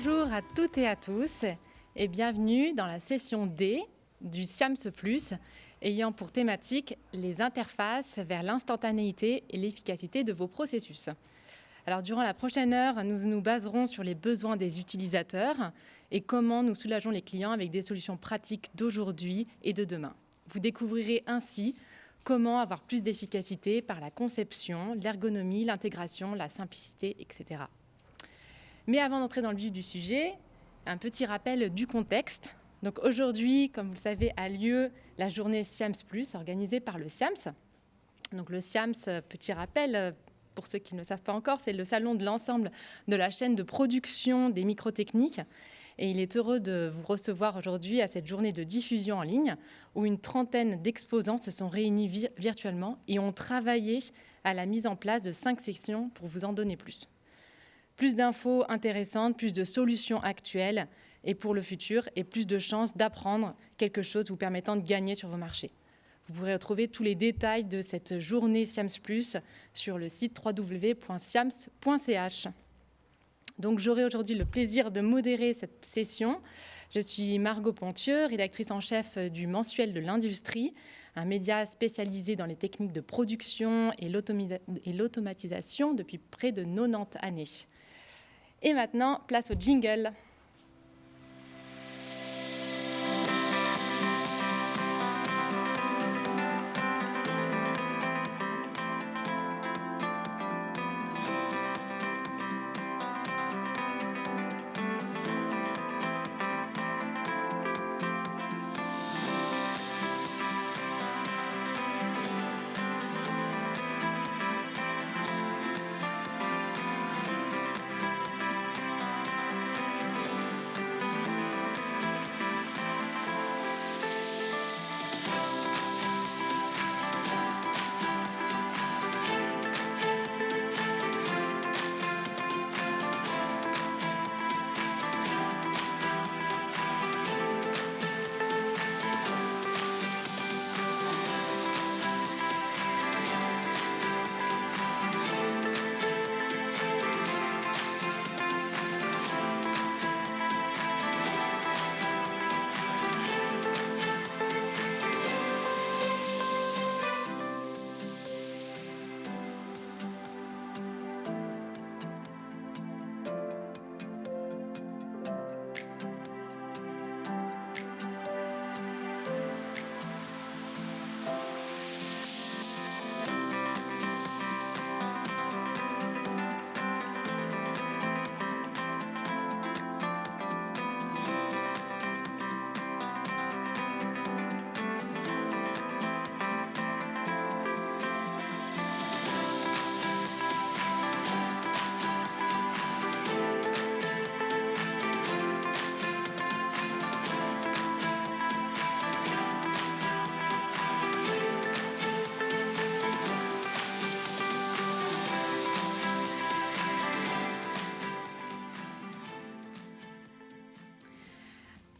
Bonjour à toutes et à tous et bienvenue dans la session D du SIAMS+, ayant pour thématique les interfaces vers l'instantanéité et l'efficacité de vos processus. Alors durant la prochaine heure, nous nous baserons sur les besoins des utilisateurs et comment nous soulageons les clients avec des solutions pratiques d'aujourd'hui et de demain. Vous découvrirez ainsi comment avoir plus d'efficacité par la conception, l'ergonomie, l'intégration, la simplicité, etc. Mais avant d'entrer dans le vif du sujet, un petit rappel du contexte. Donc aujourd'hui, comme vous le savez, a lieu la journée SIAMS+, organisée par le SIAMS. Donc le SIAMS, petit rappel, pour ceux qui ne le savent pas encore, c'est le salon de l'ensemble de la chaîne de production des microtechniques. Et il est heureux de vous recevoir aujourd'hui à cette journée de diffusion en ligne où une trentaine d'exposants se sont réunis virtuellement et ont travaillé à la mise en place de 5 sections pour vous en donner plus. Plus d'infos intéressantes, plus de solutions actuelles et pour le futur et plus de chances d'apprendre quelque chose vous permettant de gagner sur vos marchés. Vous pourrez retrouver tous les détails de cette journée SIAMS+, sur le site www.siams.ch. Donc j'aurai aujourd'hui le plaisir de modérer cette session. Je suis Margot Pontieux, rédactrice en chef du Mensuel de l'Industrie, un média spécialisé dans les techniques de production et l'automatisation depuis près de 90 années. Et maintenant, place au jingle.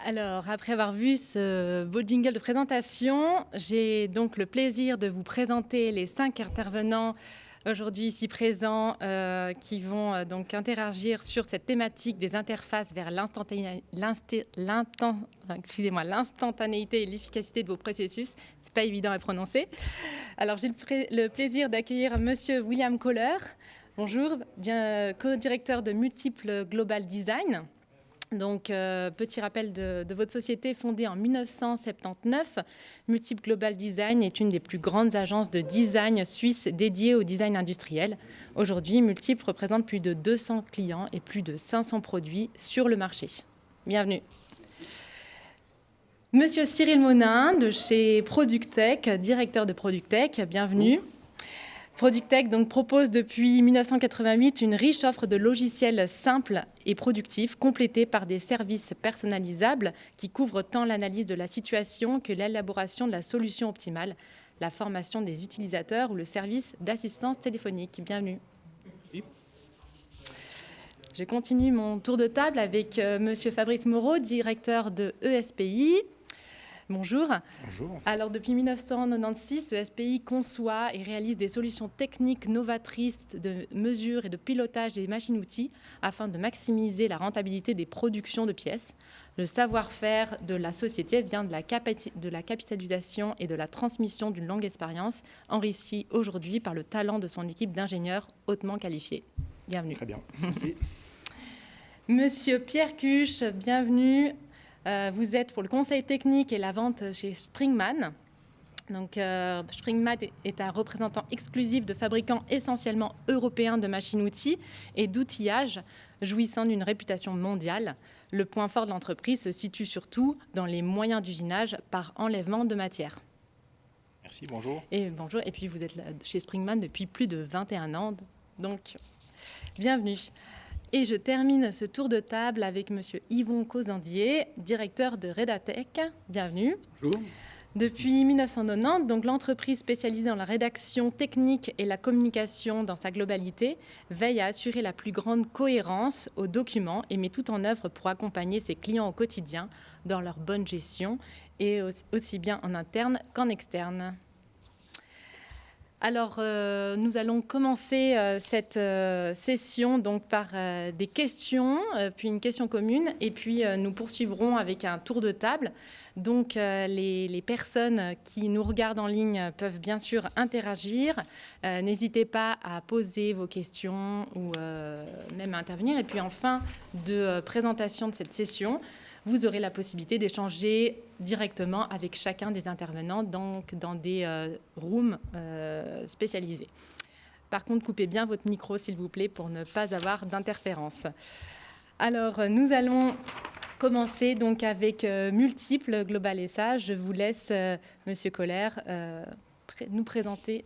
Alors, après avoir vu ce beau jingle de présentation, j'ai donc le plaisir de vous présenter les 5 intervenants aujourd'hui ici présents qui vont donc interagir sur cette thématique des interfaces vers l'instantanéité et l'efficacité de vos processus. C'est pas évident à prononcer. Alors, j'ai le plaisir d'accueillir Monsieur William Kohler. Bonjour, co-directeur de Multiple Global Design. Donc, petit rappel de votre société fondée en 1979. Multiple Global Design est une des plus grandes agences de design suisse dédiées au design industriel. Aujourd'hui, Multiple représente plus de 200 clients et plus de 500 produits sur le marché. Bienvenue. Monsieur Cyril Monin de chez Productech, directeur de Productech, bienvenue. Productech donc, propose depuis 1988 une riche offre de logiciels simples et productifs, complétés par des services personnalisables qui couvrent tant l'analyse de la situation que l'élaboration de la solution optimale, la formation des utilisateurs ou le service d'assistance téléphonique. Bienvenue. Oui. Je continue mon tour de table avec Monsieur Fabrice Moreau, directeur de ESPI. Bonjour. Bonjour. Alors, depuis 1996, ce SPI conçoit et réalise des solutions techniques novatrices de mesure et de pilotage des machines-outils afin de maximiser la rentabilité des productions de pièces. Le savoir-faire de la société vient de la capitalisation et de la transmission d'une longue expérience, enrichie aujourd'hui par le talent de son équipe d'ingénieurs hautement qualifiés. Bienvenue. Très bien, merci. Monsieur Pierre Cuche, bienvenue. Vous êtes pour le conseil technique et la vente chez Springman. Donc, Springman est un représentant exclusif de fabricants essentiellement européens de machines-outils et d'outillage, jouissant d'une réputation mondiale. Le point fort de l'entreprise se situe surtout dans les moyens d'usinage par enlèvement de matière. Merci, bonjour. Et bonjour. Et puis, vous êtes là chez Springman depuis plus de 21 ans. Donc, bienvenue. Et je termine ce tour de table avec Monsieur Yvon Causandier, directeur de Redatech. Bienvenue. Bonjour. Depuis 1990, donc, l'entreprise spécialisée dans la rédaction technique et la communication dans sa globalité veille à assurer la plus grande cohérence aux documents et met tout en œuvre pour accompagner ses clients au quotidien dans leur bonne gestion, et aussi bien en interne qu'en externe. Alors, nous allons commencer cette session donc, par des questions, puis une question commune, et puis nous poursuivrons avec un tour de table. Donc, les personnes qui nous regardent en ligne peuvent bien sûr interagir. N'hésitez pas à poser vos questions ou même à intervenir. Et puis, en fin de présentation de cette session, vous aurez la possibilité d'échanger directement avec chacun des intervenants, donc dans des rooms spécialisés. Par contre, coupez bien votre micro, s'il vous plaît, pour ne pas avoir d'interférence. Alors, nous allons commencer donc avec Multiple Global SA. Je vous laisse, Monsieur Kohler, nous présenter.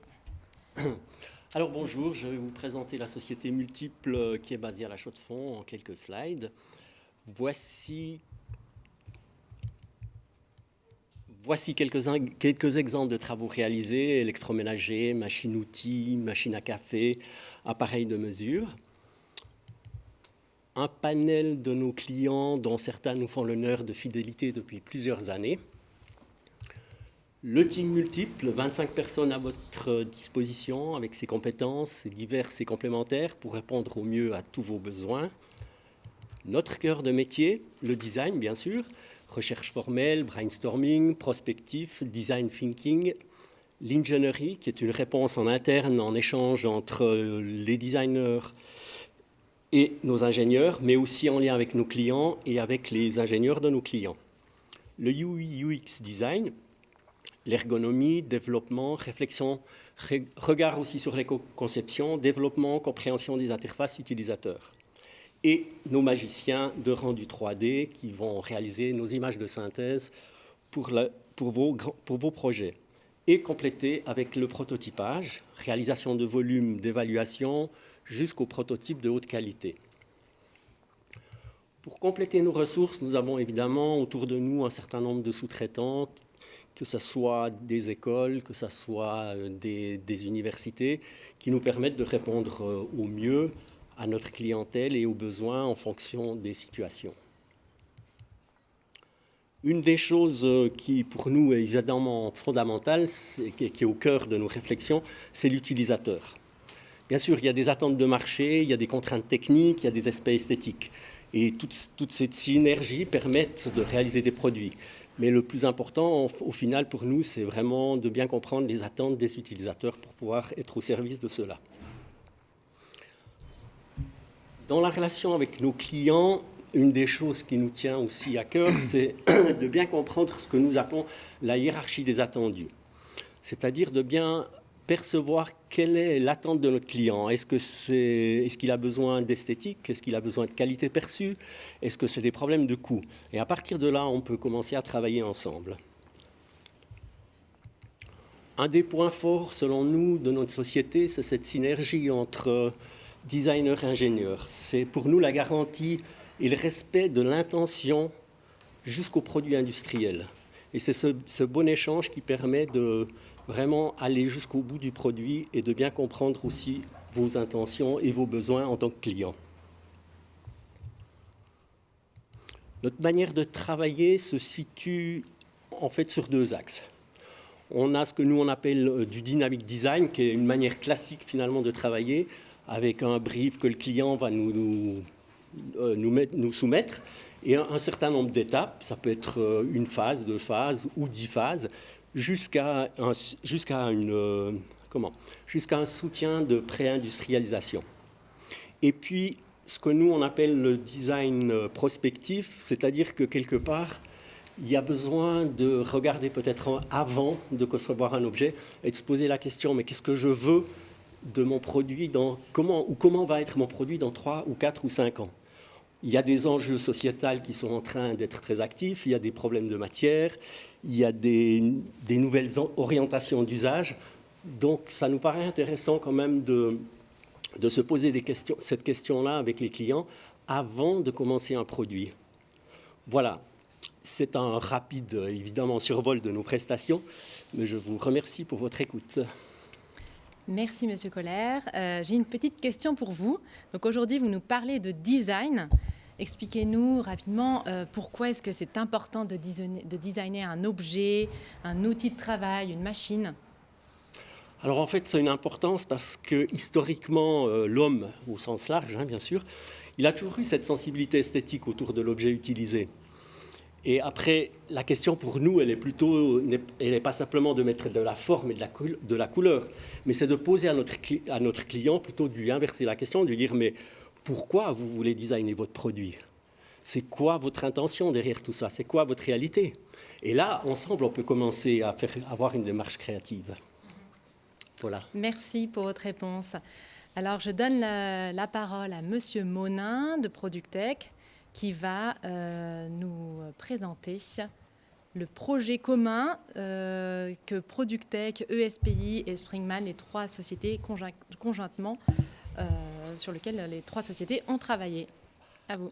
Alors bonjour, je vais vous présenter la société Multiple qui est basée à La Chaux-de-Fonds en quelques slides. Voici quelques exemples de travaux réalisés: électroménager, machine-outils, machine à café, appareils de mesure. Un panel de nos clients dont certains nous font l'honneur de fidélité depuis plusieurs années. Le team Multiple, 25 personnes à votre disposition avec ses compétences diverses et complémentaires pour répondre au mieux à tous vos besoins. Notre cœur de métier, le design bien sûr, recherche formelle, brainstorming, prospectif, design thinking, l'ingénierie qui est une réponse en interne en échange entre les designers et nos ingénieurs, mais aussi en lien avec nos clients et avec les ingénieurs de nos clients. Le UI UX design, l'ergonomie, développement, réflexion, regard aussi sur l'éco-conception, développement, compréhension des interfaces utilisateurs. Et nos magiciens de rendu 3D qui vont réaliser nos images de synthèse pour vos projets. Et compléter avec le prototypage, réalisation de volumes d'évaluation jusqu'au prototype de haute qualité. Pour compléter nos ressources, nous avons évidemment autour de nous un certain nombre de sous-traitants, que ce soit des écoles, que ce soit des universités, qui nous permettent de répondre au mieux à notre clientèle et aux besoins en fonction des situations. Une des choses qui, pour nous, est évidemment fondamentale, qui est au cœur de nos réflexions, c'est l'utilisateur. Bien sûr, il y a des attentes de marché, il y a des contraintes techniques, il y a des aspects esthétiques. Et toutes ces synergies permettent de réaliser des produits. Mais le plus important, au final, pour nous, c'est vraiment de bien comprendre les attentes des utilisateurs pour pouvoir être au service de cela. Dans la relation avec nos clients, une des choses qui nous tient aussi à cœur, c'est de bien comprendre ce que nous appelons la hiérarchie des attendus. C'est-à-dire de bien percevoir quelle est l'attente de notre client. Est-ce qu'il a besoin d'esthétique? Est-ce qu'il a besoin de qualité perçue? Est-ce que c'est des problèmes de coût? Et à partir de là, on peut commencer à travailler ensemble. Un des points forts, selon nous, de notre société, c'est cette synergie entre designers et ingénieurs. C'est pour nous la garantie et le respect de l'intention jusqu'au produit industriel. Et c'est ce bon échange qui permet de vraiment aller jusqu'au bout du produit et de bien comprendre aussi vos intentions et vos besoins en tant que client. Notre manière de travailler se situe en fait sur deux axes. On a ce que nous on appelle du dynamic design, qui est une manière classique finalement de travailler, avec un brief que le client va nous soumettre, et un certain nombre d'étapes, ça peut être une phase, 2 phases ou 10 phases, jusqu'à un soutien de pré-industrialisation. Et puis, ce que nous on appelle le design prospectif, c'est-à-dire que quelque part, il y a besoin de regarder peut-être avant de concevoir un objet et de se poser la question, mais qu'est-ce que je veux de mon produit, comment va être mon produit dans 3 ou 4 ou 5 ans. Il y a des enjeux sociétals qui sont en train d'être très actifs, il y a des problèmes de matière, il y a des nouvelles orientations d'usage. Donc ça nous paraît intéressant quand même de se poser cette question-là avec les clients avant de commencer un produit. Voilà, c'est un rapide, évidemment, survol de nos prestations, mais je vous remercie pour votre écoute. Merci, Monsieur Koller. J'ai une petite question pour vous. Donc aujourd'hui, vous nous parlez de design. Expliquez-nous rapidement pourquoi est-ce que c'est important de designer un objet, un outil de travail, une machine. Alors en fait, c'est une importance parce que historiquement, l'homme, au sens large, bien sûr, il a toujours eu cette sensibilité esthétique autour de l'objet utilisé. Et après, la question pour nous, elle n'est pas simplement de mettre de la forme et de la couleur, mais c'est de poser à notre client, plutôt de lui inverser la question, de lui dire, mais pourquoi vous voulez designer votre produit? C'est quoi votre intention derrière tout ça? C'est quoi votre réalité? Et là, ensemble, on peut commencer à avoir une démarche créative. Voilà. Merci pour votre réponse. Alors, je donne la parole à Monsieur Monin de Productech, qui va nous présenter le projet commun que Productech, ESPI et Springman, les 3 sociétés conjointement, sur lequel les 3 sociétés ont travaillé. À vous.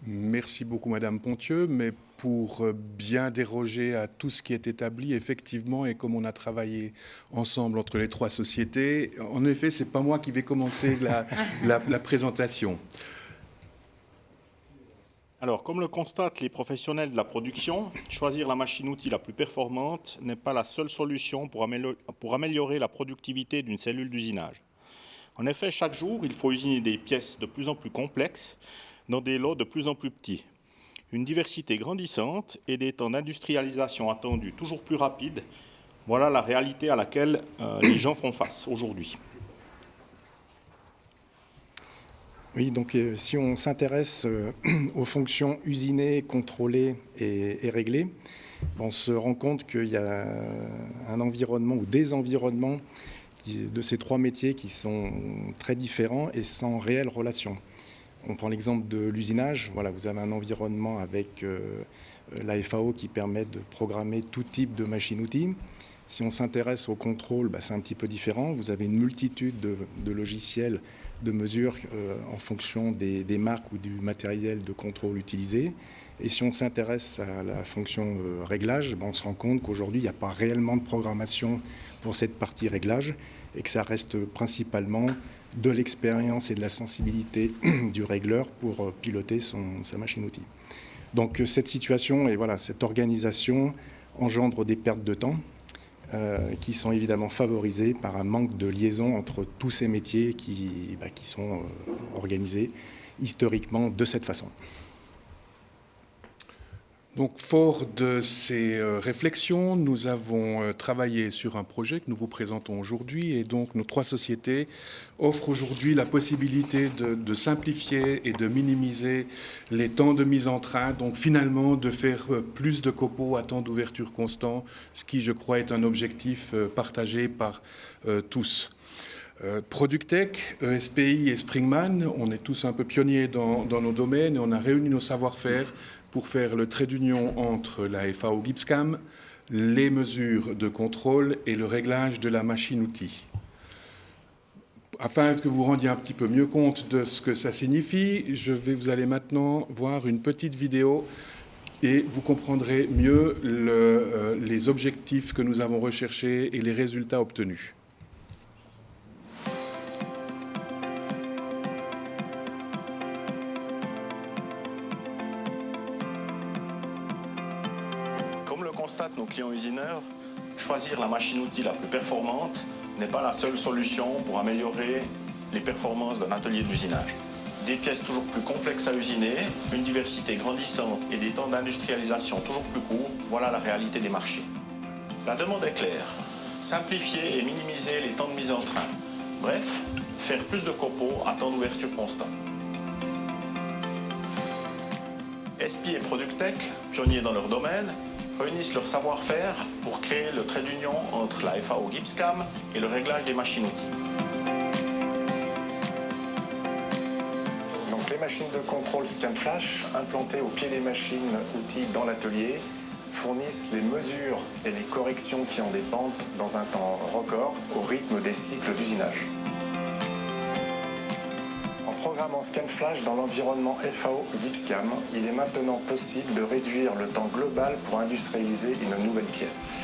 Merci beaucoup, Madame Pontieux, mais pour bien déroger à tout ce qui est établi, effectivement, et comme on a travaillé ensemble entre les 3 sociétés, en effet, ce n'est pas moi qui vais commencer la présentation. Alors, comme le constatent les professionnels de la production, choisir la machine-outil la plus performante n'est pas la seule solution pour améliorer la productivité d'une cellule d'usinage. En effet, chaque jour, il faut usiner des pièces de plus en plus complexes dans des lots de plus en plus petits. Une diversité grandissante et des temps d'industrialisation attendus toujours plus rapides, voilà la réalité à laquelle les gens font face aujourd'hui. Oui, donc si on s'intéresse aux fonctions usinées, contrôlées et réglées, on se rend compte qu'il y a un environnement ou des environnements de ces 3 métiers qui sont très différents et sans réelle relation. On prend l'exemple de l'usinage. Voilà, vous avez un environnement avec la FAO qui permet de programmer tout type de machine-outil. Si on s'intéresse au contrôle, c'est un petit peu différent. Vous avez une multitude de logiciels de mesure en fonction des marques ou du matériel de contrôle utilisé. Et si on s'intéresse à la fonction réglage, on se rend compte qu'aujourd'hui, il n'y a pas réellement de programmation pour cette partie réglage et que ça reste principalement de l'expérience et de la sensibilité du régleur pour piloter sa machine-outil. Donc cette situation et voilà, cette organisation engendre des pertes de temps qui sont évidemment favorisées par un manque de liaison entre tous ces métiers qui sont organisés historiquement de cette façon. Donc, fort de ces réflexions, nous avons travaillé sur un projet que nous vous présentons aujourd'hui. Et donc, nos 3 sociétés offrent aujourd'hui la possibilité de simplifier et de minimiser les temps de mise en train. Donc, finalement, de faire plus de copeaux à temps d'ouverture constant, ce qui, je crois, est un objectif partagé par tous. Productech, ESPI et Springman, on est tous un peu pionniers dans nos domaines et on a réuni nos savoir-faire pour faire le trait d'union entre la FAO GIPSCAM, les mesures de contrôle et le réglage de la machine-outil. Afin que vous rendiez un petit peu mieux compte de ce que ça signifie, vous allez maintenant voir une petite vidéo et vous comprendrez mieux les objectifs que nous avons recherchés et les résultats obtenus. Comme le constatent nos clients usineurs, choisir la machine-outil la plus performante n'est pas la seule solution pour améliorer les performances d'un atelier d'usinage. Des pièces toujours plus complexes à usiner, une diversité grandissante et des temps d'industrialisation toujours plus courts, voilà la réalité des marchés. La demande est claire, simplifier et minimiser les temps de mise en train. Bref, faire plus de copeaux à temps d'ouverture constant. ESPI et Productech, pionniers dans leur domaine, réunissent leur savoir-faire pour créer le trait d'union entre la FAO GIPSCAM et le réglage des machines-outils. Donc les machines de contrôle ScanFlash, implantées au pied des machines-outils dans l'atelier, fournissent les mesures et les corrections qui en dépendent dans un temps record au rythme des cycles d'usinage. En programmant ScanFlash dans l'environnement FAO GIPSCAM, il est maintenant possible de réduire le temps global pour industrialiser une nouvelle pièce.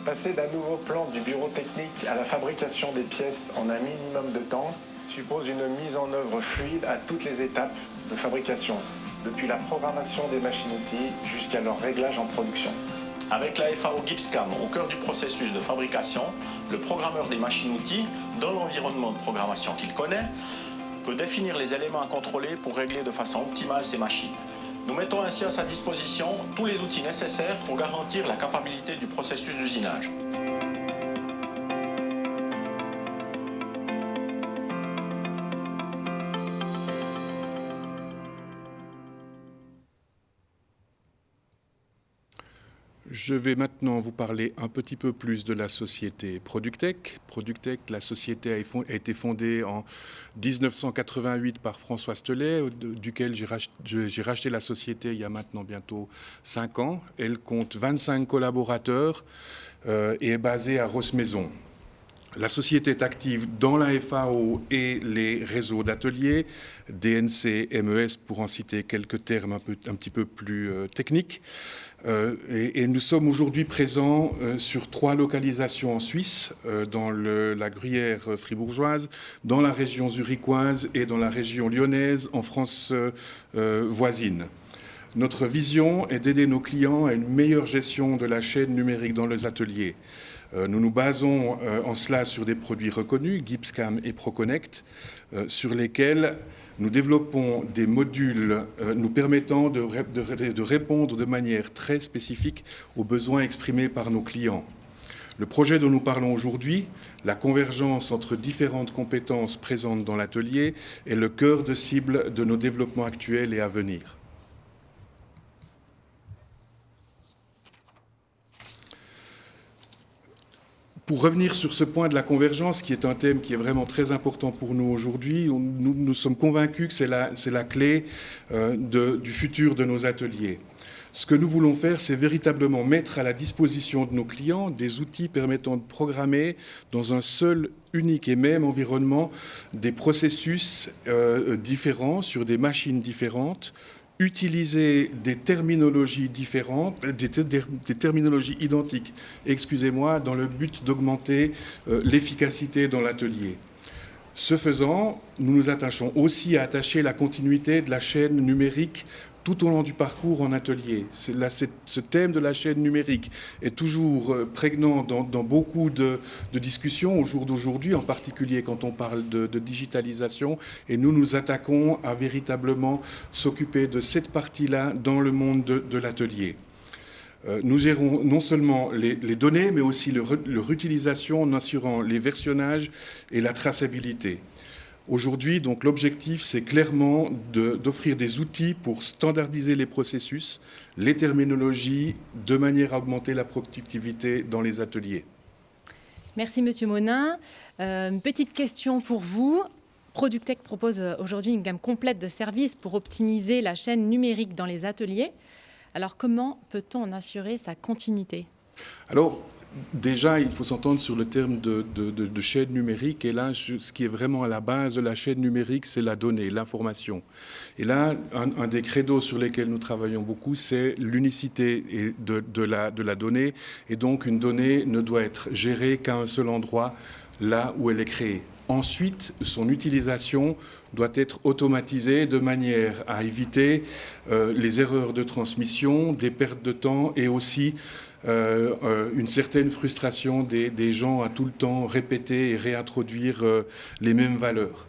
Passer d'un nouveau plan du bureau technique à la fabrication des pièces en un minimum de temps suppose une mise en œuvre fluide à toutes les étapes de fabrication, depuis la programmation des machines-outils jusqu'à leur réglage en production. Avec la FAO GIPSCAM au cœur du processus de fabrication, le programmeur des machines-outils, dans l'environnement de programmation qu'il connaît, peut définir les éléments à contrôler pour régler de façon optimale ces machines. Nous mettons ainsi à sa disposition tous les outils nécessaires pour garantir la capacité du processus d'usinage. Je vais maintenant vous parler un petit peu plus de la société Productech. Productech, la société a été fondée en 1988 par François Stelet, duquel j'ai racheté la société il y a maintenant bientôt 5 ans. Elle compte 25 collaborateurs et est basée à Rossemaison. La société est active dans la FAO et les réseaux d'ateliers, DNC, MES, pour en citer quelques termes un petit peu plus techniques. Et nous sommes aujourd'hui présents sur 3 localisations en Suisse, dans la Gruyère fribourgeoise, dans la région zurichoise et dans la région lyonnaise, en France voisine. Notre vision est d'aider nos clients à une meilleure gestion de la chaîne numérique dans les ateliers. Nous nous basons en cela sur des produits reconnus, GIPSCAM et ProConnect, sur lesquels nous développons des modules nous permettant de répondre de manière très spécifique aux besoins exprimés par nos clients. Le projet dont nous parlons aujourd'hui, la convergence entre différentes compétences présentes dans l'atelier, est le cœur de cible de nos développements actuels et à venir. Pour revenir sur ce point de la convergence, qui est un thème qui est vraiment très important pour nous aujourd'hui, nous sommes convaincus que c'est la clé du futur de nos ateliers. Ce que nous voulons faire, c'est véritablement mettre à la disposition de nos clients des outils permettant de programmer dans un seul, unique et même environnement des processus différents sur des machines différentes, utiliser des terminologies différentes, des terminologies identiques, dans le but d'augmenter l'efficacité dans l'atelier. Ce faisant, nous nous attachons aussi à attacher la continuité de la chaîne numérique tout au long du parcours en atelier. Ce thème de la chaîne numérique est toujours prégnant dans beaucoup de discussions au jour d'aujourd'hui, en particulier quand on parle de digitalisation, et nous nous attaquons à véritablement s'occuper de cette partie-là dans le monde de l'atelier. Nous gérons non seulement les données, mais aussi leur utilisation en assurant les versionnages et la traçabilité. Aujourd'hui, donc, l'objectif, c'est clairement d'offrir des outils pour standardiser les processus, les terminologies, de manière à augmenter la productivité dans les ateliers. Merci, Monsieur Monin. Une petite question pour vous. Productech propose aujourd'hui une gamme complète de services pour optimiser la chaîne numérique dans les ateliers. Alors, comment peut-on en assurer sa continuité ? Alors, déjà, il faut s'entendre sur le terme de chaîne numérique. Et là, ce qui est vraiment à la base de la chaîne numérique, c'est la donnée, l'information. Et là, un des credos sur lesquels nous travaillons beaucoup, c'est l'unicité de la donnée. Et donc, une donnée ne doit être gérée qu'à un seul endroit, là où elle est créée. Ensuite, son utilisation doit être automatisée de manière à éviter les erreurs de transmission, des pertes de temps et aussi une certaine frustration des gens à tout le temps répéter et réintroduire les mêmes valeurs.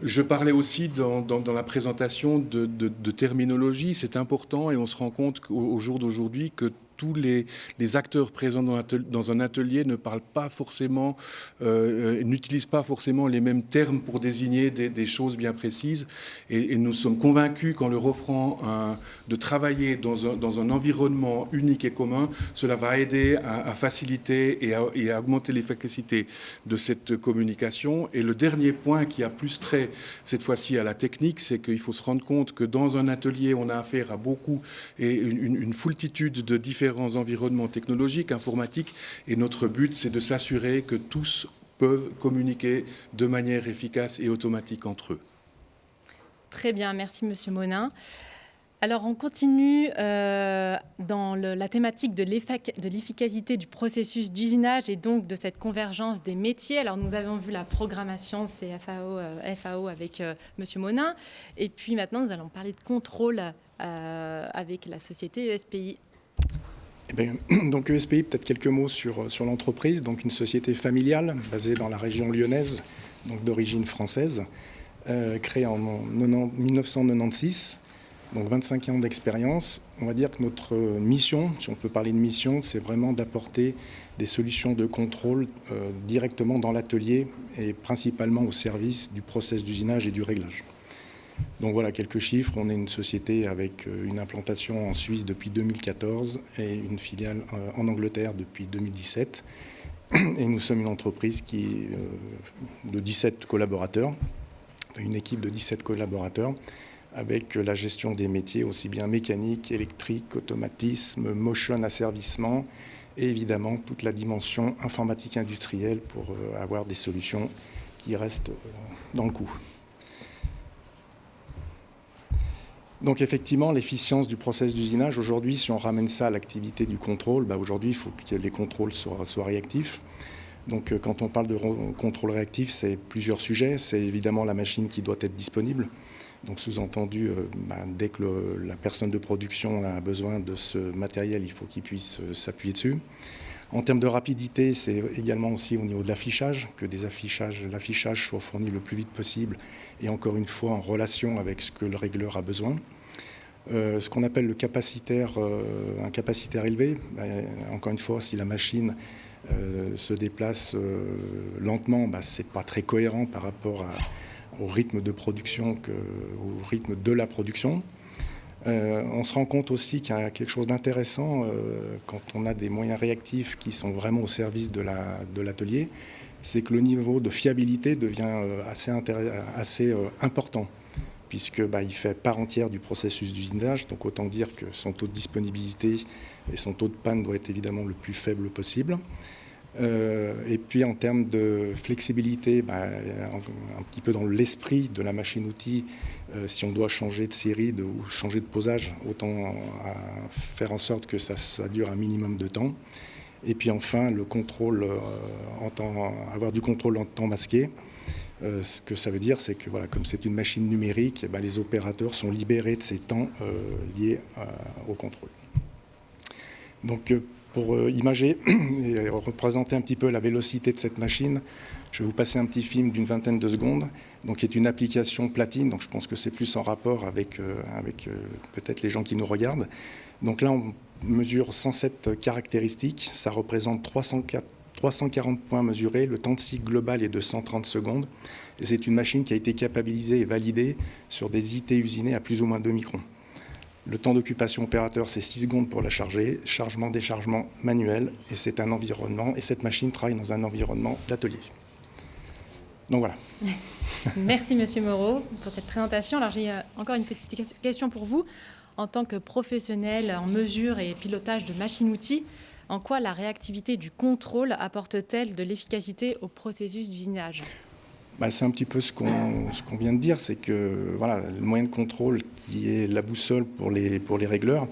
Je parlais aussi dans la présentation de terminologie, c'est important et on se rend compte au jour d'aujourd'hui que tous les acteurs présents dans un atelier ne parlent pas forcément, n'utilisent pas forcément les mêmes termes pour désigner des choses bien précises. Et nous sommes convaincus qu'en leur offrant de travailler dans un environnement unique et commun, cela va aider à faciliter et à augmenter l'efficacité de cette communication. Et le dernier point qui a plus trait cette fois-ci à la technique, c'est qu'il faut se rendre compte que dans un atelier, on a affaire à beaucoup et une foultitude de différents environnements technologiques, informatiques, et notre but, c'est de s'assurer que tous peuvent communiquer de manière efficace et automatique entre eux. Très bien, merci Monsieur Monin. Alors on continue dans la thématique de l'efficacité du processus d'usinage et donc de cette convergence des métiers. Alors nous avons vu la programmation FAO avec Monsieur Monin, et puis maintenant nous allons parler de contrôle avec la société ESPI. Eh bien, donc ESPI, peut-être quelques mots sur l'entreprise. Donc une société familiale basée dans la région lyonnaise, donc d'origine française, créée en 1996, donc 25 ans d'expérience. On va dire que notre mission, si on peut parler de mission, c'est vraiment d'apporter des solutions de contrôle directement dans l'atelier et principalement au service du process d'usinage et du réglage. Donc voilà quelques chiffres. On est une société avec une implantation en Suisse depuis 2014 et une filiale en Angleterre depuis 2017. Et nous sommes une entreprise de 17 collaborateurs, une équipe de 17 collaborateurs avec la gestion des métiers aussi bien mécanique, électrique, automatisme, motion, asservissement et évidemment toute la dimension informatique industrielle pour avoir des solutions qui restent dans le coup. Donc effectivement, l'efficience du process d'usinage, aujourd'hui, si on ramène ça à l'activité du contrôle, aujourd'hui, il faut que les contrôles soient réactifs. Donc quand on parle de contrôle réactif, c'est plusieurs sujets. C'est évidemment la machine qui doit être disponible. Donc sous-entendu, dès que la personne de production a besoin de ce matériel, il faut qu'il puisse s'appuyer dessus. En termes de rapidité, c'est également aussi au niveau de l'affichage, que l'affichage soit fourni le plus vite possible et encore une fois en relation avec ce que le régleur a besoin. Ce qu'on appelle un capacitaire élevé, encore une fois, si la machine se déplace lentement, ce n'est pas très cohérent par rapport au rythme de production, au rythme de la production. On se rend compte aussi qu'il y a quelque chose d'intéressant quand on a des moyens réactifs qui sont vraiment au service de l'atelier, c'est que le niveau de fiabilité devient assez important, puisqu'il fait part entière du processus d'usinage, donc autant dire que son taux de disponibilité et son taux de panne doit être évidemment le plus faible possible. Et puis en termes de flexibilité, un petit peu dans l'esprit de la machine-outil, si on doit changer de série ou changer de posage, autant faire en sorte que ça dure un minimum de temps. Et puis enfin, le contrôle, avoir du contrôle en temps masqué. Ce que ça veut dire, c'est que comme c'est une machine numérique, les opérateurs sont libérés de ces temps liés au contrôle. Donc pour imager et représenter un petit peu la vélocité de cette machine, je vais vous passer un petit film d'une vingtaine de secondes, donc qui est une application platine, donc je pense que c'est plus en rapport avec peut-être les gens qui nous regardent. Donc là, on mesure 107 caractéristiques, ça représente 340 points mesurés, le temps de cycle global est de 130 secondes, et c'est une machine qui a été capabilisée et validée sur des IT usinés à plus ou moins 2 microns. Le temps d'occupation opérateur, c'est 6 secondes pour la charger, chargement, déchargement manuel, et c'est un environnement, et cette machine travaille dans un environnement d'atelier. Donc voilà. Merci Monsieur Moreau pour cette présentation. Alors j'ai encore une petite question pour vous. En tant que professionnel en mesure et pilotage de machines-outils, en quoi la réactivité du contrôle apporte-t-elle de l'efficacité au processus d'usinage ? C'est un petit peu ce qu'on vient de dire, c'est que le moyen de contrôle qui est la boussole pour les régleurs,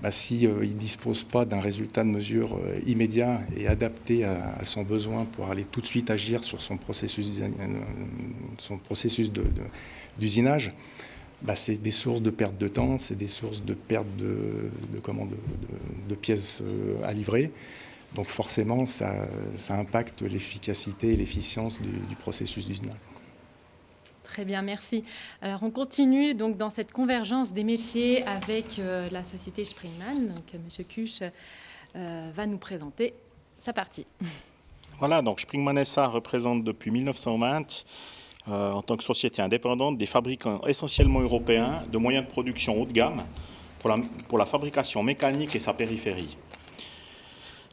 s'il ne dispose pas d'un résultat de mesure immédiat et adapté à son besoin pour aller tout de suite agir sur son processus d'usinage, c'est des sources de perte de temps, c'est des sources de perte de pièces à livrer. Donc forcément, ça impacte l'efficacité et l'efficience du processus d'usinage. Très bien, merci. Alors, on continue donc dans cette convergence des métiers avec la société Springman. Donc, M. Kusch va nous présenter sa partie. Voilà, donc Springman SA représente depuis 1920, en tant que société indépendante, des fabricants essentiellement européens de moyens de production haut de gamme pour la fabrication mécanique et sa périphérie.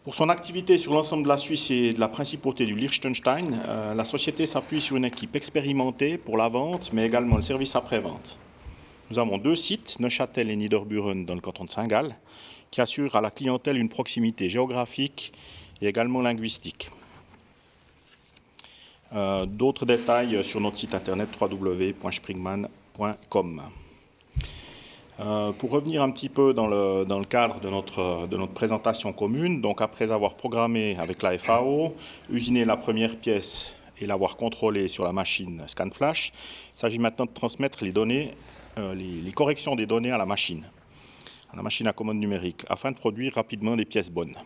Pour son activité sur l'ensemble de la Suisse et de la principauté du Liechtenstein, la société s'appuie sur une équipe expérimentée pour la vente, mais également le service après-vente. Nous avons 2 sites, Neuchâtel et Niederburen, dans le canton de Saint-Gall, qui assurent à la clientèle une proximité géographique et également linguistique. D'autres détails sur notre site internet www.springman.com. Pour revenir un petit peu dans le cadre de notre présentation commune, donc après avoir programmé avec la FAO, usiné la première pièce et l'avoir contrôlée sur la machine ScanFlash, il s'agit maintenant de transmettre les données, les corrections des données à la machine à commande numérique, afin de produire rapidement des pièces bonnes.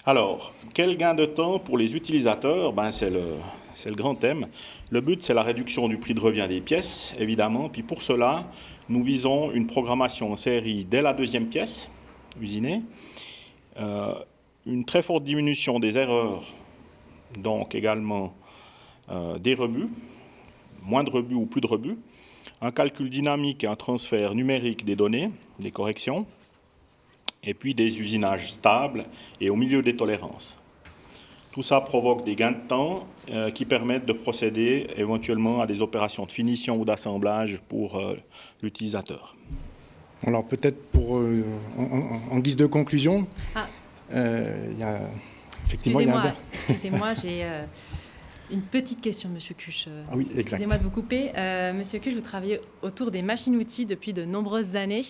Alors, quel gain de temps pour les utilisateurs? C'est le grand thème. Le but, c'est la réduction du prix de revient des pièces, évidemment. Puis pour cela, nous visons une programmation en série dès la 2e pièce, usinée, une très forte diminution des erreurs, donc également des rebuts, moins de rebuts ou plus de rebuts, un calcul dynamique et un transfert numérique des données, des corrections, et puis des usinages stables et au milieu des tolérances. Tout ça provoque des gains de temps qui permettent de procéder éventuellement à des opérations de finition ou d'assemblage pour l'utilisateur. Alors peut-être en guise de conclusion, Excusez-moi, j'ai une petite question, M. Kusch. Oui, exact. Excusez-moi de vous couper. M. Kusch, vous travaillez autour des machines-outils depuis de nombreuses années.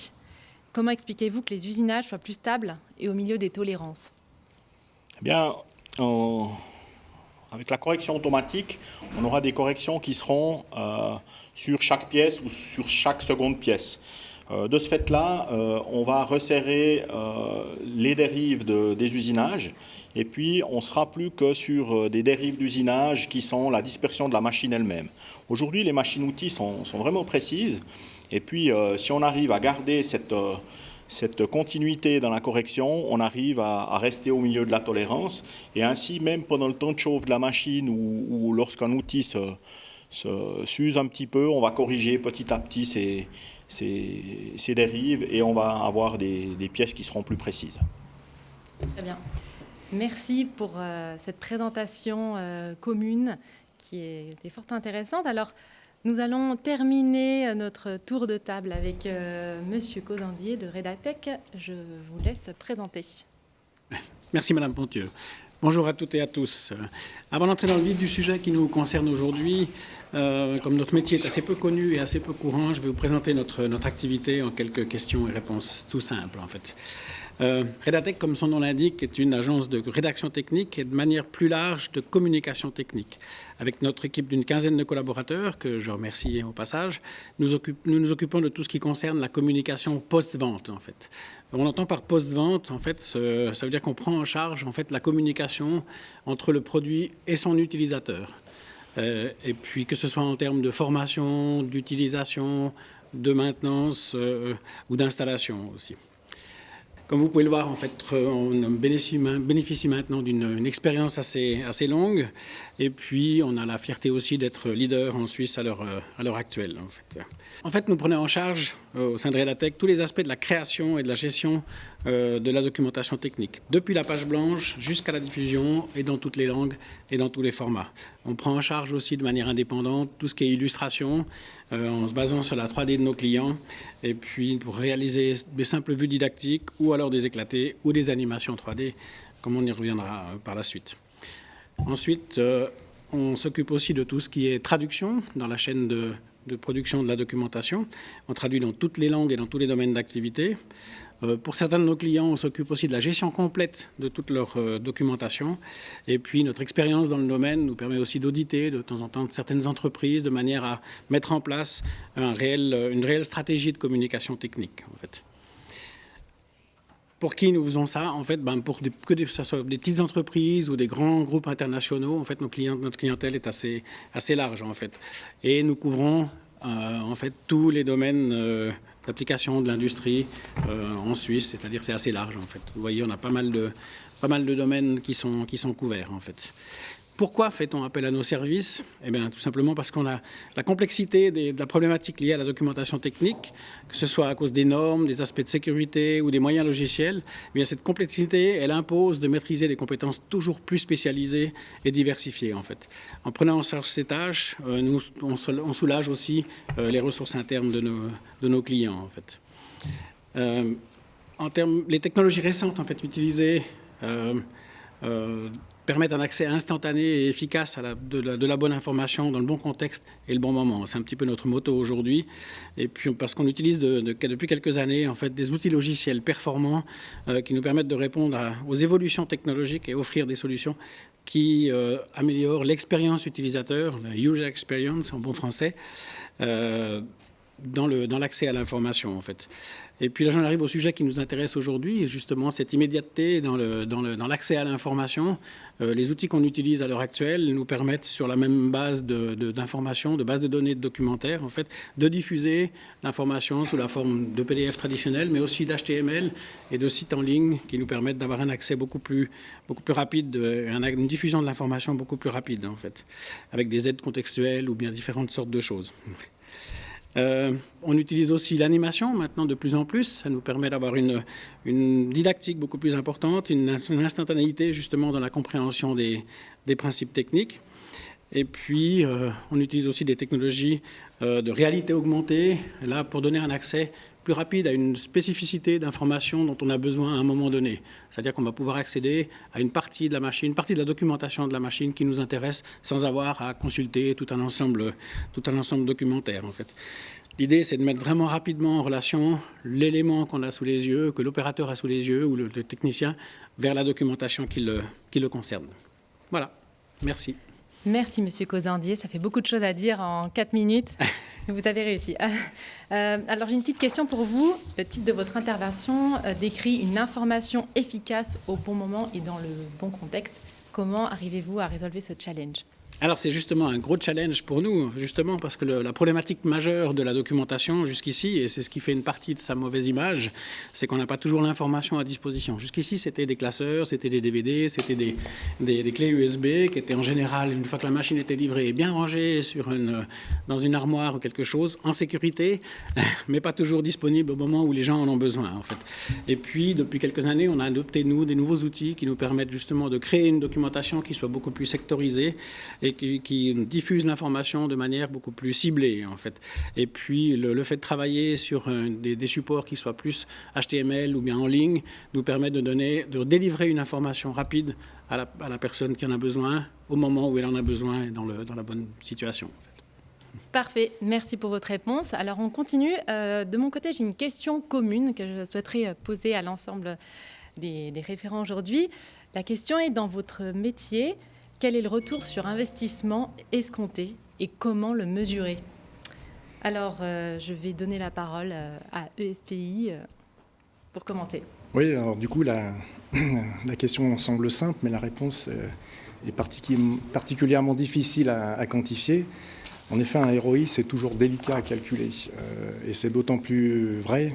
Comment expliquez-vous que les usinages soient plus stables et au milieu des tolérances? Eh bien, avec la correction automatique, on aura des corrections qui seront sur chaque pièce ou sur chaque seconde pièce. De ce fait-là, on va resserrer les dérives des usinages et puis on ne sera plus que sur des dérives d'usinage qui sont la dispersion de la machine elle-même. Aujourd'hui, les machines-outils sont vraiment précises et puis si on arrive à garder cette continuité dans la correction, on arrive à rester au milieu de la tolérance et ainsi, même pendant le temps de chauffe de la machine ou lorsqu'un outil s'use un petit peu, on va corriger petit à petit ces dérives et on va avoir des pièces qui seront plus précises. Très bien. Merci pour cette présentation commune qui était fort intéressante. Alors, nous allons terminer notre tour de table avec Monsieur Causandier de Redatec. Je vous laisse présenter. Merci Madame Pontieux. Bonjour à toutes et à tous. Avant d'entrer dans le vif du sujet qui nous concerne aujourd'hui, comme notre métier est assez peu connu et assez peu courant, je vais vous présenter notre activité en quelques questions et réponses tout simples en fait. Redatec, comme son nom l'indique, est une agence de rédaction technique et de manière plus large de communication technique. Avec notre équipe d'une quinzaine de collaborateurs, que je remercie au passage, nous nous occupons de tout ce qui concerne la communication post-vente en fait. On entend par post-vente, en fait, ça veut dire qu'on prend en charge en fait la communication entre le produit et son utilisateur. Et puis que ce soit en termes de formation, d'utilisation, de maintenance ou d'installation aussi. Comme vous pouvez le voir, en fait, on bénéficie maintenant d'une expérience assez longue. Et puis, on a la fierté aussi d'être leader en Suisse à l'heure actuelle. En fait, nous prenons en charge, au sein de Redatec, tous les aspects de la création et de la gestion de la documentation technique, depuis la page blanche jusqu'à la diffusion et dans toutes les langues et dans tous les formats. On prend en charge aussi de manière indépendante tout ce qui est illustration, en se basant sur la 3D de nos clients, et puis pour réaliser des simples vues didactiques ou alors des éclatés ou des animations 3D, comme on y reviendra par la suite. Ensuite, on s'occupe aussi de tout ce qui est traduction dans la chaîne de production de la documentation. On traduit dans toutes les langues et dans tous les domaines d'activité. Pour certains de nos clients, on s'occupe aussi de la gestion complète de toute leur documentation. Et puis, notre expérience dans le domaine nous permet aussi d'auditer de temps en temps certaines entreprises de manière à mettre en place une réelle stratégie de communication technique, en fait. Pour qui nous faisons ça? En fait, pour que ce soit des petites entreprises ou des grands groupes internationaux, en fait, notre clientèle est assez large, en fait. Et nous couvrons en fait tous les domaines d'application de l'industrie en Suisse, c'est-à-dire c'est assez large, en fait. Vous voyez, on a pas mal de domaines qui sont couverts, en fait. Pourquoi fait-on appel à nos services? Eh bien, tout simplement parce qu'on a la complexité de la problématique liée à la documentation technique, que ce soit à cause des normes, des aspects de sécurité ou des moyens logiciels. Eh bien, cette complexité, elle impose de maîtriser des compétences toujours plus spécialisées et diversifiées, en fait. En prenant en charge ces tâches, on soulage aussi les ressources internes de nos clients, en fait. Les technologies récentes, en fait, utilisées permettent un accès instantané et efficace à de la bonne information dans le bon contexte et le bon moment. C'est un petit peu notre motto aujourd'hui. Et puis parce qu'on utilise depuis quelques années en fait, des outils logiciels performants qui nous permettent de répondre aux évolutions technologiques et offrir des solutions qui améliorent l'expérience utilisateur, la user experience en bon français, dans l'accès à l'information en fait. Et puis là, j'en arrive au sujet qui nous intéresse aujourd'hui, justement cette immédiateté dans l'accès à l'information. Les outils qu'on utilise à l'heure actuelle nous permettent, sur la même base d'informations, de base de données de documentaire, en fait, de diffuser l'information sous la forme de PDF traditionnel, mais aussi d'HTML et de sites en ligne qui nous permettent d'avoir un accès beaucoup plus rapide, une diffusion de l'information beaucoup plus rapide, en fait, avec des aides contextuelles ou bien différentes sortes de choses. On utilise aussi l'animation maintenant de plus en plus. Ça nous permet d'avoir une didactique beaucoup plus importante, une instantanéité justement dans la compréhension des principes techniques. Et puis, on utilise aussi des technologies de réalité augmentée, là pour donner un accès plus rapide à une spécificité d'information dont on a besoin à un moment donné. C'est-à-dire qu'on va pouvoir accéder à une partie de la machine, une partie de la documentation de la machine qui nous intéresse sans avoir à consulter tout un ensemble documentaire, en fait. L'idée, c'est de mettre vraiment rapidement en relation l'élément qu'on a sous les yeux, que l'opérateur a sous les yeux ou le technicien, vers la documentation qui le concerne. Voilà. Merci. Merci, Monsieur Causandier. Ça fait beaucoup de choses à dire en 4 minutes. Vous avez réussi. Alors, j'ai une petite question pour vous. Le titre de votre intervention décrit une information efficace au bon moment et dans le bon contexte. Comment arrivez-vous à résolver ce challenge ? Alors c'est justement un gros challenge pour nous, justement parce que la problématique majeure de la documentation jusqu'ici, et c'est ce qui fait une partie de sa mauvaise image, c'est qu'on n'a pas toujours l'information à disposition. Jusqu'ici, c'était des classeurs, c'était des DVD, c'était des clés USB qui étaient en général, une fois que la machine était livrée, bien rangées dans une armoire ou quelque chose, en sécurité, mais pas toujours disponibles au moment où les gens en ont besoin, en fait. Et puis, depuis quelques années, on a adopté, nous, des nouveaux outils qui nous permettent justement de créer une documentation qui soit beaucoup plus sectorisée et qui diffuse l'information de manière beaucoup plus ciblée, en fait. Et puis, le fait de travailler sur des supports qui soient plus HTML ou bien en ligne nous permet de délivrer une information rapide à la personne qui en a besoin, au moment où elle en a besoin et dans la bonne situation. En fait. Parfait, merci pour votre réponse. Alors, on continue. De mon côté, j'ai une question commune que je souhaiterais poser à l'ensemble des référents aujourd'hui. La question est, dans votre métier, quel est le retour sur investissement escompté et comment le mesurer? Alors, je vais donner la parole à ESPI pour commencer. Oui, alors du coup, la question semble simple, mais la réponse est particulièrement difficile à quantifier. En effet, un ROI, c'est toujours délicat à calculer. Et c'est d'autant plus vrai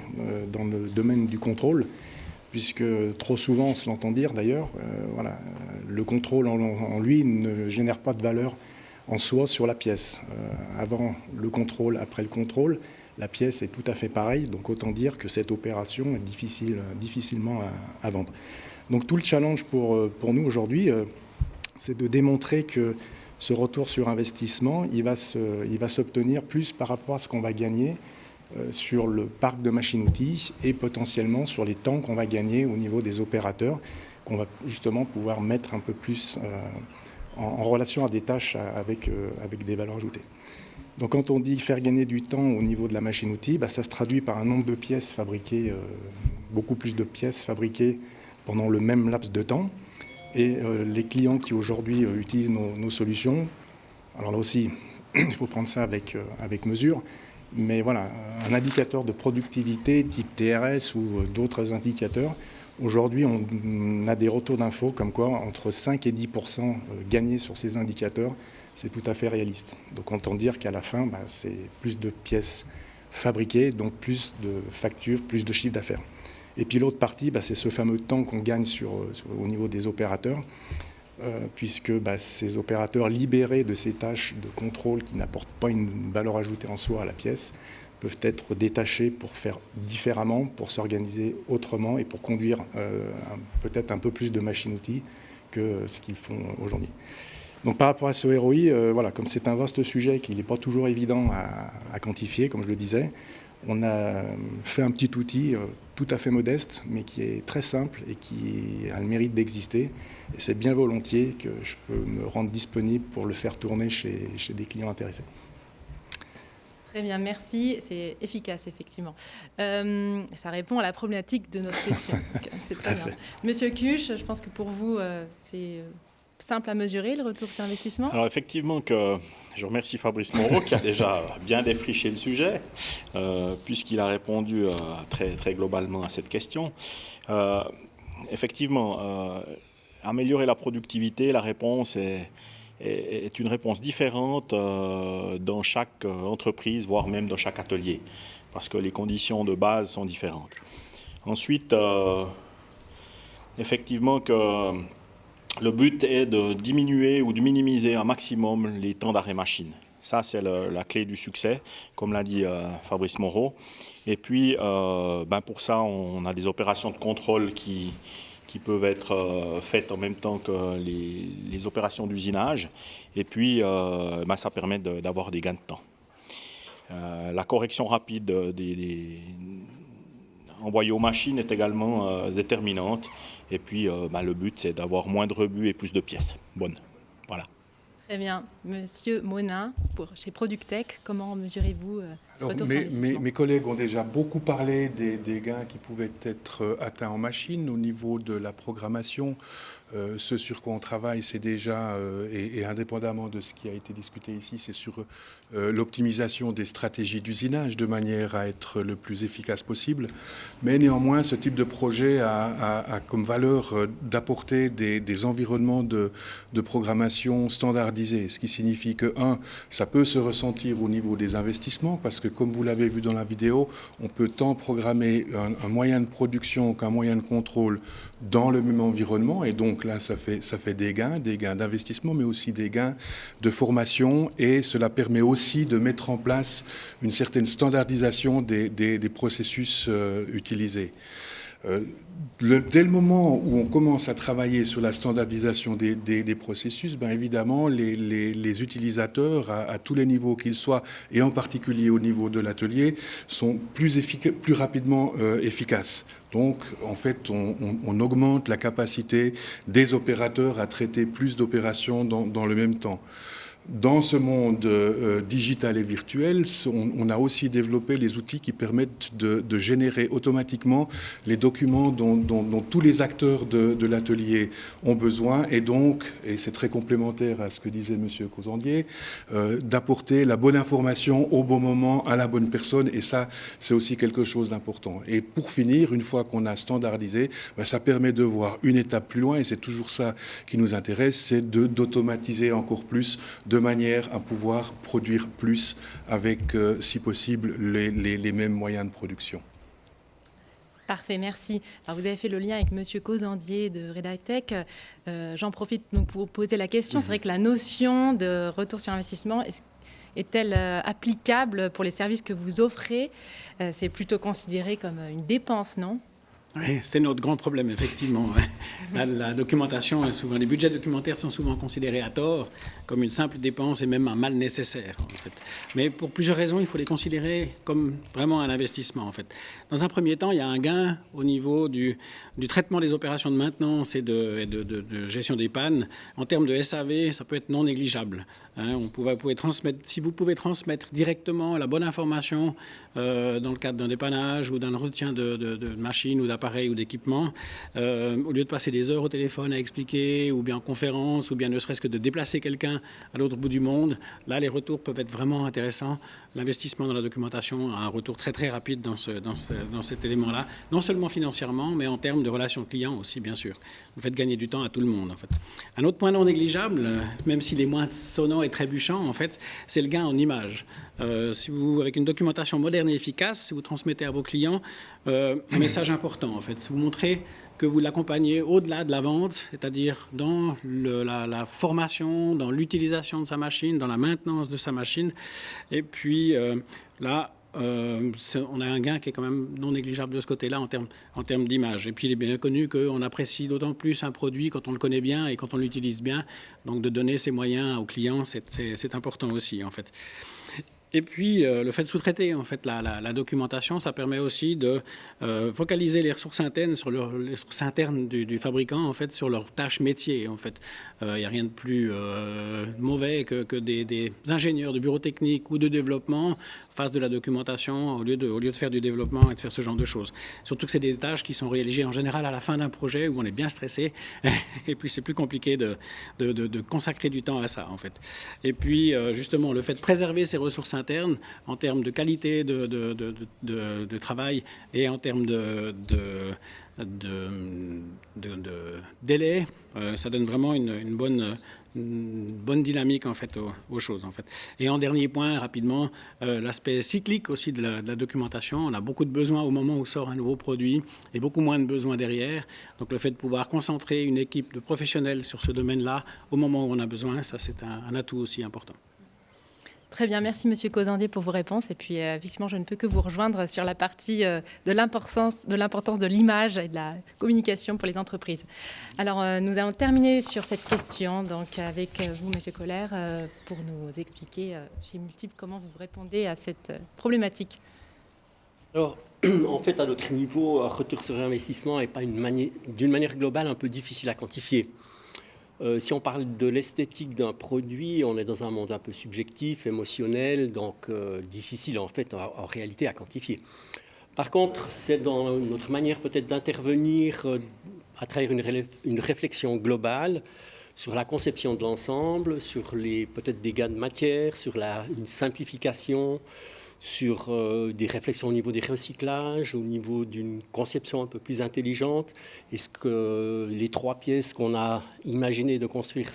dans le domaine du contrôle, puisque trop souvent, on se l'entend dire d'ailleurs, le contrôle en lui ne génère pas de valeur en soi sur la pièce. Avant le contrôle, après le contrôle, la pièce est tout à fait pareille, donc autant dire que cette opération est difficilement à vendre. Donc tout le challenge pour nous aujourd'hui, c'est de démontrer que ce retour sur investissement, il va s'obtenir plus par rapport à ce qu'on va gagner sur le parc de machines-outils et potentiellement sur les temps qu'on va gagner au niveau des opérateurs, qu'on va justement pouvoir mettre un peu plus en relation à des tâches avec des valeurs ajoutées. Donc quand on dit faire gagner du temps au niveau de la machine-outil, ça se traduit par un nombre de pièces fabriquées, beaucoup plus de pièces fabriquées pendant le même laps de temps. Et les clients qui aujourd'hui utilisent nos solutions, alors là aussi, il faut prendre ça avec mesure, mais voilà, un indicateur de productivité type TRS ou d'autres indicateurs, aujourd'hui on a des retours d'infos comme quoi entre 5 et 10% gagnés sur ces indicateurs, c'est tout à fait réaliste. Donc autant dire qu'à la fin, c'est plus de pièces fabriquées, donc plus de factures, plus de chiffre d'affaires. Et puis l'autre partie, c'est ce fameux temps qu'on gagne au niveau des opérateurs, puisque ces opérateurs libérés de ces tâches de contrôle qui n'apportent pas une valeur ajoutée en soi à la pièce, peuvent être détachés pour faire différemment, pour s'organiser autrement et pour conduire peut-être un peu plus de machines-outils que ce qu'ils font aujourd'hui. Donc par rapport à ce ROI, voilà, comme c'est un vaste sujet qu'il n'est pas toujours évident à quantifier, comme je le disais, on a fait un petit outil tout à fait modeste, mais qui est très simple et qui a le mérite d'exister. Et c'est bien volontiers que je peux me rendre disponible pour le faire tourner chez des clients intéressés. Très bien, merci. C'est efficace, effectivement. Ça répond à la problématique de notre session. C'est très bien. Monsieur Cuche, je pense que pour vous, c'est simple à mesurer, le retour sur investissement. Alors effectivement, je remercie Fabrice Moreau qui a déjà bien défriché le sujet, puisqu'il a répondu très, très globalement à cette question. Effectivement, améliorer la productivité, la réponse est une réponse différente dans chaque entreprise, voire même dans chaque atelier, parce que les conditions de base sont différentes. Ensuite, effectivement que le but est de diminuer ou de minimiser un maximum les temps d'arrêt machine. Ça, c'est la clé du succès, comme l'a dit Fabrice Moreau. Et puis, pour ça, on a des opérations de contrôle qui peuvent être faites en même temps que les opérations d'usinage. Et puis, ça permet d'avoir des gains de temps. La correction rapide des envoyés aux machines est également déterminante. Et puis, le but, c'est d'avoir moins de rebut et plus de pièces bonnes. Voilà. Très bien. Monsieur Monin, chez Productech, comment mesurez-vous ce retour sur investissement ? Mes collègues ont déjà beaucoup parlé des gains qui pouvaient être atteints en machine au niveau de la programmation. Ce sur quoi on travaille, c'est déjà, et indépendamment de ce qui a été discuté ici, c'est sur l'optimisation des stratégies d'usinage de manière à être le plus efficace possible. Mais néanmoins, ce type de projet a comme valeur d'apporter des environnements de programmation standardisés, ce qui signifie que, ça peut se ressentir au niveau des investissements, parce que comme vous l'avez vu dans la vidéo, on peut tant programmer un moyen de production qu'un moyen de contrôle dans le même environnement, et donc là ça fait des gains d'investissement, mais aussi des gains de formation, et cela permet aussi de mettre en place une certaine standardisation des processus utilisés. Dès le moment où on commence à travailler sur la standardisation des processus, évidemment, les utilisateurs, à tous les niveaux qu'ils soient, et en particulier au niveau de l'atelier, sont plus rapidement efficaces. Donc, en fait, on augmente la capacité des opérateurs à traiter plus d'opérations dans le même temps. Dans ce monde digital et virtuel, on a aussi développé les outils qui permettent de générer automatiquement les documents dont tous les acteurs de l'atelier ont besoin, et donc, et c'est très complémentaire à ce que disait M. Causandier, d'apporter la bonne information au bon moment à la bonne personne, et ça, c'est aussi quelque chose d'important. Et pour finir, une fois qu'on a standardisé, ça permet de voir une étape plus loin, et c'est toujours ça qui nous intéresse, c'est d'automatiser encore plus, de manière à pouvoir produire plus avec, si possible, les mêmes moyens de production. Parfait, merci. Alors, vous avez fait le lien avec Monsieur Causandier de Redatech. J'en profite donc pour vous poser la question. C'est vrai que la notion de retour sur investissement est-elle applicable pour les services que vous offrez ? C'est plutôt considéré comme une dépense, non ? Oui, c'est notre grand problème, effectivement. La documentation, les budgets documentaires sont souvent considérés à tort comme une simple dépense et même un mal nécessaire, en fait. Mais pour plusieurs raisons, il faut les considérer comme vraiment un investissement, en fait. Dans un premier temps, il y a un gain au niveau du traitement des opérations de maintenance et de gestion des pannes. En termes de SAV, ça peut être non négligeable. Vous pouvez transmettre, si vous pouvez transmettre directement la bonne information dans le cadre d'un dépannage ou d'un entretien de machines ou d'appareils ou d'équipements, au lieu de passer des heures au téléphone à expliquer, ou bien en conférence, ou bien ne serait-ce que de déplacer quelqu'un à l'autre bout du monde, là, les retours peuvent être vraiment intéressants. L'investissement dans la documentation a un retour très, très rapide dans cet élément-là, non seulement financièrement, mais en termes de relations clients aussi, bien sûr. Vous faites gagner du temps à tout le monde, en fait. Un autre point non négligeable, même s'il est moins sonnant et trébuchant, en fait, c'est le gain en image. Si vous, avec une documentation moderne et efficace, si vous transmettez à vos clients un message important, en fait, si vous montrez que vous l'accompagnez au-delà de la vente, c'est-à-dire dans la formation, dans l'utilisation de sa machine, dans la maintenance de sa machine. Et puis là, on a un gain qui est quand même non négligeable de ce côté-là en termes d'image. Et puis il est bien connu qu'on apprécie d'autant plus un produit quand on le connaît bien et quand on l'utilise bien. Donc de donner ses moyens aux clients, c'est important aussi, en fait. Et puis, le fait de sous-traiter en fait, la documentation, ça permet aussi de focaliser les ressources internes sur les ressources internes du fabricant, en fait, sur leurs tâches métiers. En fait, il n'y a rien de plus mauvais que des ingénieurs de bureaux techniques ou de développement fassent de la documentation au lieu de faire du développement et de faire ce genre de choses. Surtout que c'est des tâches qui sont réalisées en général à la fin d'un projet où on est bien stressé et puis c'est plus compliqué de consacrer du temps à ça, en fait. Et puis, justement, le fait de préserver ces ressources interne en termes de qualité de travail et en termes de délai, ça donne vraiment une bonne dynamique en fait aux choses en fait. Et en dernier point, rapidement, l'aspect cyclique aussi de la documentation. On a beaucoup de besoins au moment où sort un nouveau produit et beaucoup moins de besoins derrière. Donc le fait de pouvoir concentrer une équipe de professionnels sur ce domaine-là au moment où on a besoin, ça c'est un atout aussi important. Très bien, merci Monsieur Cozandé pour vos réponses. Et puis, effectivement, je ne peux que vous rejoindre sur la partie de l'importance de l'image et de la communication pour les entreprises. Alors, nous allons terminer sur cette question donc, avec vous, Monsieur Koller, pour nous expliquer chez Multiple comment vous répondez à cette problématique. Alors, en fait, à notre niveau, un retour sur investissement n'est pas d'une manière globale un peu difficile à quantifier. Si on parle de l'esthétique d'un produit, on est dans un monde un peu subjectif, émotionnel, donc difficile en fait en réalité à quantifier. Par contre, c'est dans notre manière peut-être d'intervenir à travers une réflexion globale sur la conception de l'ensemble, sur peut-être des gains de matière, sur une simplification, sur des réflexions au niveau des recyclages, au niveau d'une conception un peu plus intelligente. Est-ce que les 3 pièces qu'on a imaginé de construire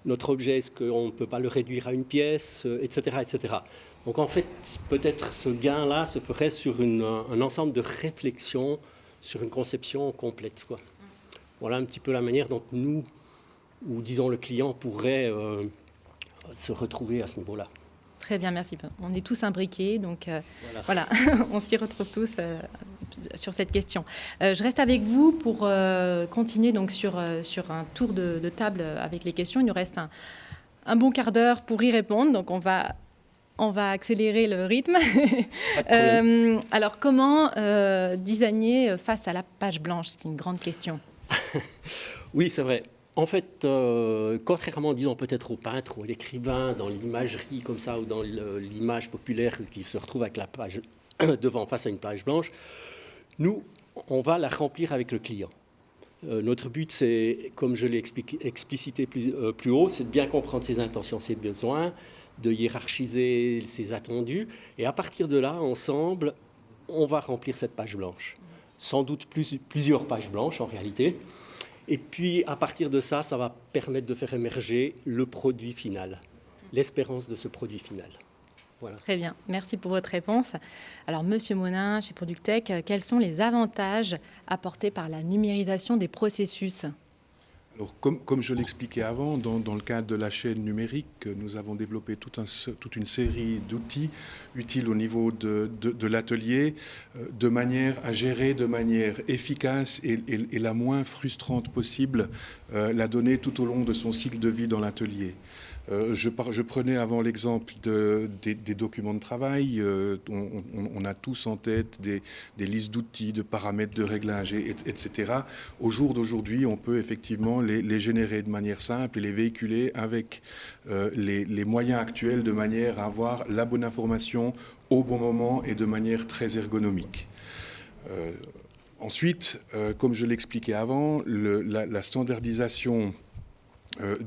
notre objet, est-ce qu'on ne peut pas le réduire à une pièce, etc., etc. Donc en fait, peut-être ce gain-là se ferait sur un ensemble de réflexions sur une conception complète, quoi. Voilà un petit peu la manière dont nous, ou disons le client, pourrait se retrouver à ce niveau-là. Très bien, merci. On est tous imbriqués, donc voilà. On s'y retrouve tous sur cette question. Je reste avec vous pour continuer donc, sur un tour de table avec les questions. Il nous reste un bon quart d'heure pour y répondre, donc on va accélérer le rythme. Alors, comment designer face à la page blanche? C'est une grande question. Oui, c'est vrai. En fait, contrairement, disons, peut-être au peintre ou à l'écrivain, dans l'imagerie comme ça, ou dans l'image populaire qui se retrouve avec la page devant, face à une page blanche, nous, on va la remplir avec le client. Notre but, c'est, comme je l'ai explicité plus haut, c'est de bien comprendre ses intentions, ses besoins, de hiérarchiser ses attendus, et à partir de là, ensemble, on va remplir cette page blanche. Sans doute plusieurs pages blanches, en réalité. Et puis, à partir de ça, ça va permettre de faire émerger le produit final, l'espérance de ce produit final. Voilà. Très bien, merci pour votre réponse. Alors, Monsieur Monin, chez Productech, quels sont les avantages apportés par la numérisation des processus? Alors, comme je l'expliquais avant, dans le cadre de la chaîne numérique, nous avons développé toute une série d'outils utiles au niveau de l'atelier, de manière à gérer de manière efficace et la moins frustrante possible la donnée tout au long de son cycle de vie dans l'atelier. Je prenais avant l'exemple des documents de travail. On a tous en tête des listes d'outils, de paramètres de réglage, etc. Au jour d'aujourd'hui, on peut effectivement les générer de manière simple et les véhiculer avec les moyens actuels de manière à avoir la bonne information au bon moment et de manière très ergonomique. Ensuite, comme je l'expliquais avant, la standardisation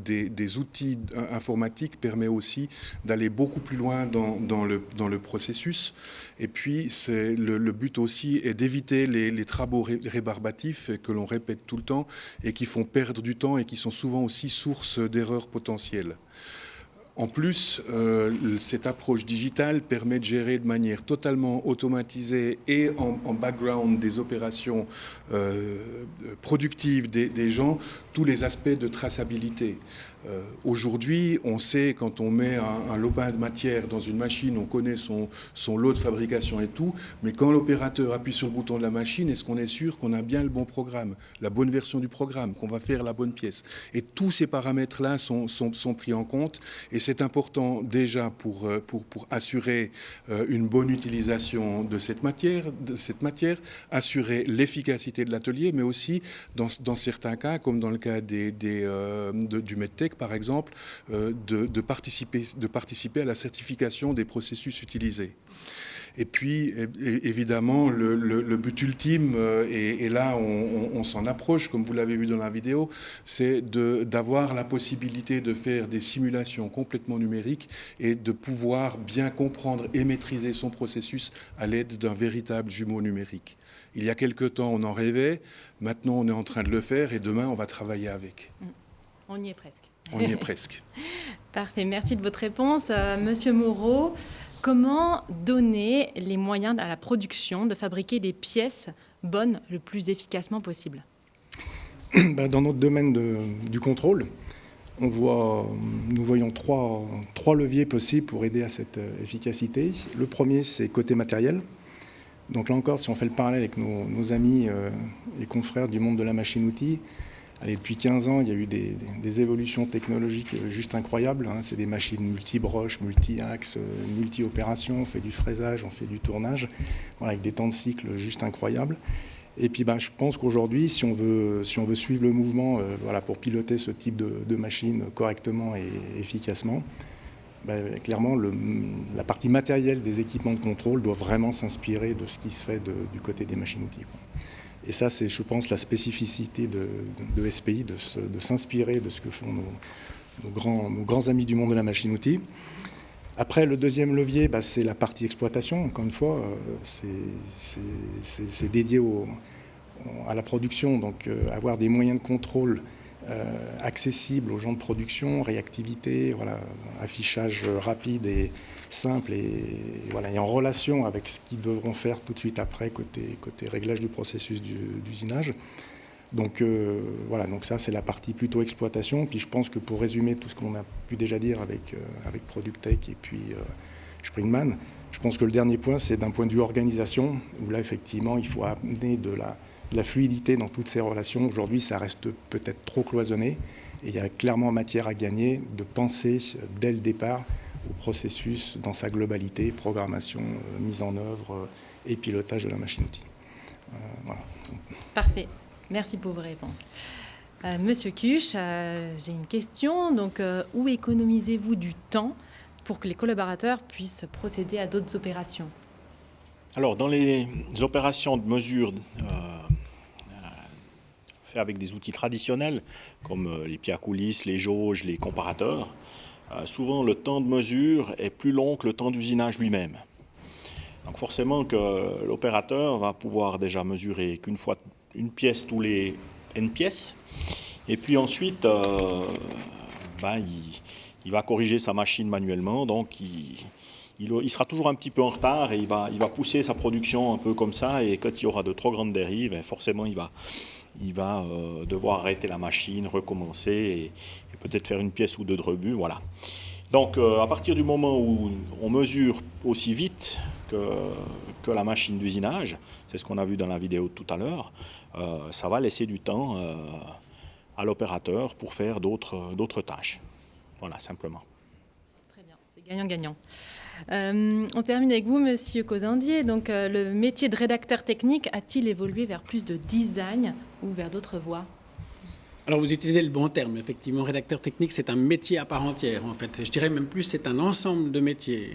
des outils informatiques permet aussi d'aller beaucoup plus loin dans le processus. Et puis, le but aussi est d'éviter les travaux rébarbatifs que l'on répète tout le temps et qui font perdre du temps et qui sont souvent aussi source d'erreurs potentielles. En plus, cette approche digitale permet de gérer de manière totalement automatisée et en background des opérations productives des gens, tous les aspects de traçabilité. Aujourd'hui, on sait quand on met un lopin de matière dans une machine, on connaît son lot de fabrication et tout, mais quand l'opérateur appuie sur le bouton de la machine, est-ce qu'on est sûr qu'on a bien le bon programme, la bonne version du programme, qu'on va faire la bonne pièce? Et tous ces paramètres-là sont pris en compte, et c'est important déjà pour assurer une bonne utilisation de cette matière, assurer l'efficacité de l'atelier, mais aussi dans certains cas, comme dans le cas du MedTech par exemple, de participer à la certification des processus utilisés. Et puis, évidemment, le but ultime, et là on s'en approche, comme vous l'avez vu dans la vidéo, c'est d'avoir la possibilité de faire des simulations complètement numériques et de pouvoir bien comprendre et maîtriser son processus à l'aide d'un véritable jumeau numérique. Il y a quelque temps, on en rêvait, maintenant on est en train de le faire et demain on va travailler avec. On y est presque. On y est presque. Parfait, merci de votre réponse. Monsieur Moreau, comment donner les moyens à la production de fabriquer des pièces bonnes le plus efficacement possible? Dans notre domaine du contrôle, nous voyons trois leviers possibles pour aider à cette efficacité. Le premier, c'est côté matériel. Donc là encore, si on fait le parallèle avec nos amis et confrères du monde de la machine-outil, depuis 15 ans, il y a eu des évolutions technologiques juste incroyables. C'est des machines multi-broches, multi-axes, multi-opérations. On fait du fraisage, on fait du tournage, avec des temps de cycle juste incroyables. Et puis je pense qu'aujourd'hui, si on veut suivre le mouvement pour piloter ce type de machine correctement et efficacement, clairement, la partie matérielle des équipements de contrôle doit vraiment s'inspirer de ce qui se fait du côté des machines-outils. Et ça, c'est, je pense, la spécificité de SPI, de s'inspirer de ce que font nos grands amis du monde de la machine-outil. Après, le deuxième levier, c'est la partie exploitation. Encore une fois, c'est dédié à la production, donc avoir des moyens de contrôle accessibles aux gens de production, réactivité, affichage rapide et simple et en relation avec ce qu'ils devront faire tout de suite après côté réglage du processus d'usinage. Donc donc ça c'est la partie plutôt exploitation. Puis je pense que pour résumer tout ce qu'on a pu déjà dire avec ProducTech et puis Springman, je pense que le dernier point c'est d'un point de vue organisation, où là effectivement il faut amener de la fluidité dans toutes ces relations. Aujourd'hui ça reste peut-être trop cloisonné et il y a clairement matière à gagner de penser dès le départ au processus dans sa globalité, programmation, mise en œuvre et pilotage de la machine-outil. Voilà. Parfait. Merci pour vos réponses. Monsieur Cuche, j'ai une question. Donc, où économisez-vous du temps pour que les collaborateurs puissent procéder à d'autres opérations? Alors, dans les opérations de mesure faites avec des outils traditionnels, comme les pieds à coulisses, les jauges, les comparateurs, souvent le temps de mesure est plus long que le temps d'usinage lui-même. Donc forcément que l'opérateur va pouvoir déjà mesurer qu'une fois une pièce tous les N pièces, et puis ensuite il va corriger sa machine manuellement, donc il sera toujours un petit peu en retard et il va pousser sa production un peu comme ça, et quand il y aura de trop grandes dérives, forcément il il va devoir arrêter la machine, recommencer et peut-être faire une pièce ou deux de rebut. Voilà. Donc à partir du moment où on mesure aussi vite que la machine d'usinage, c'est ce qu'on a vu dans la vidéo tout à l'heure, ça va laisser du temps à l'opérateur pour faire d'autres tâches. Voilà, simplement. Très bien, c'est gagnant-gagnant. On termine avec vous, Monsieur Cozandier. Donc, le métier de rédacteur technique a-t-il évolué vers plus de design ou vers d'autres voies ? Alors, vous utilisez le bon terme, effectivement. Rédacteur technique, c'est un métier à part entière, en fait. Je dirais même plus, c'est un ensemble de métiers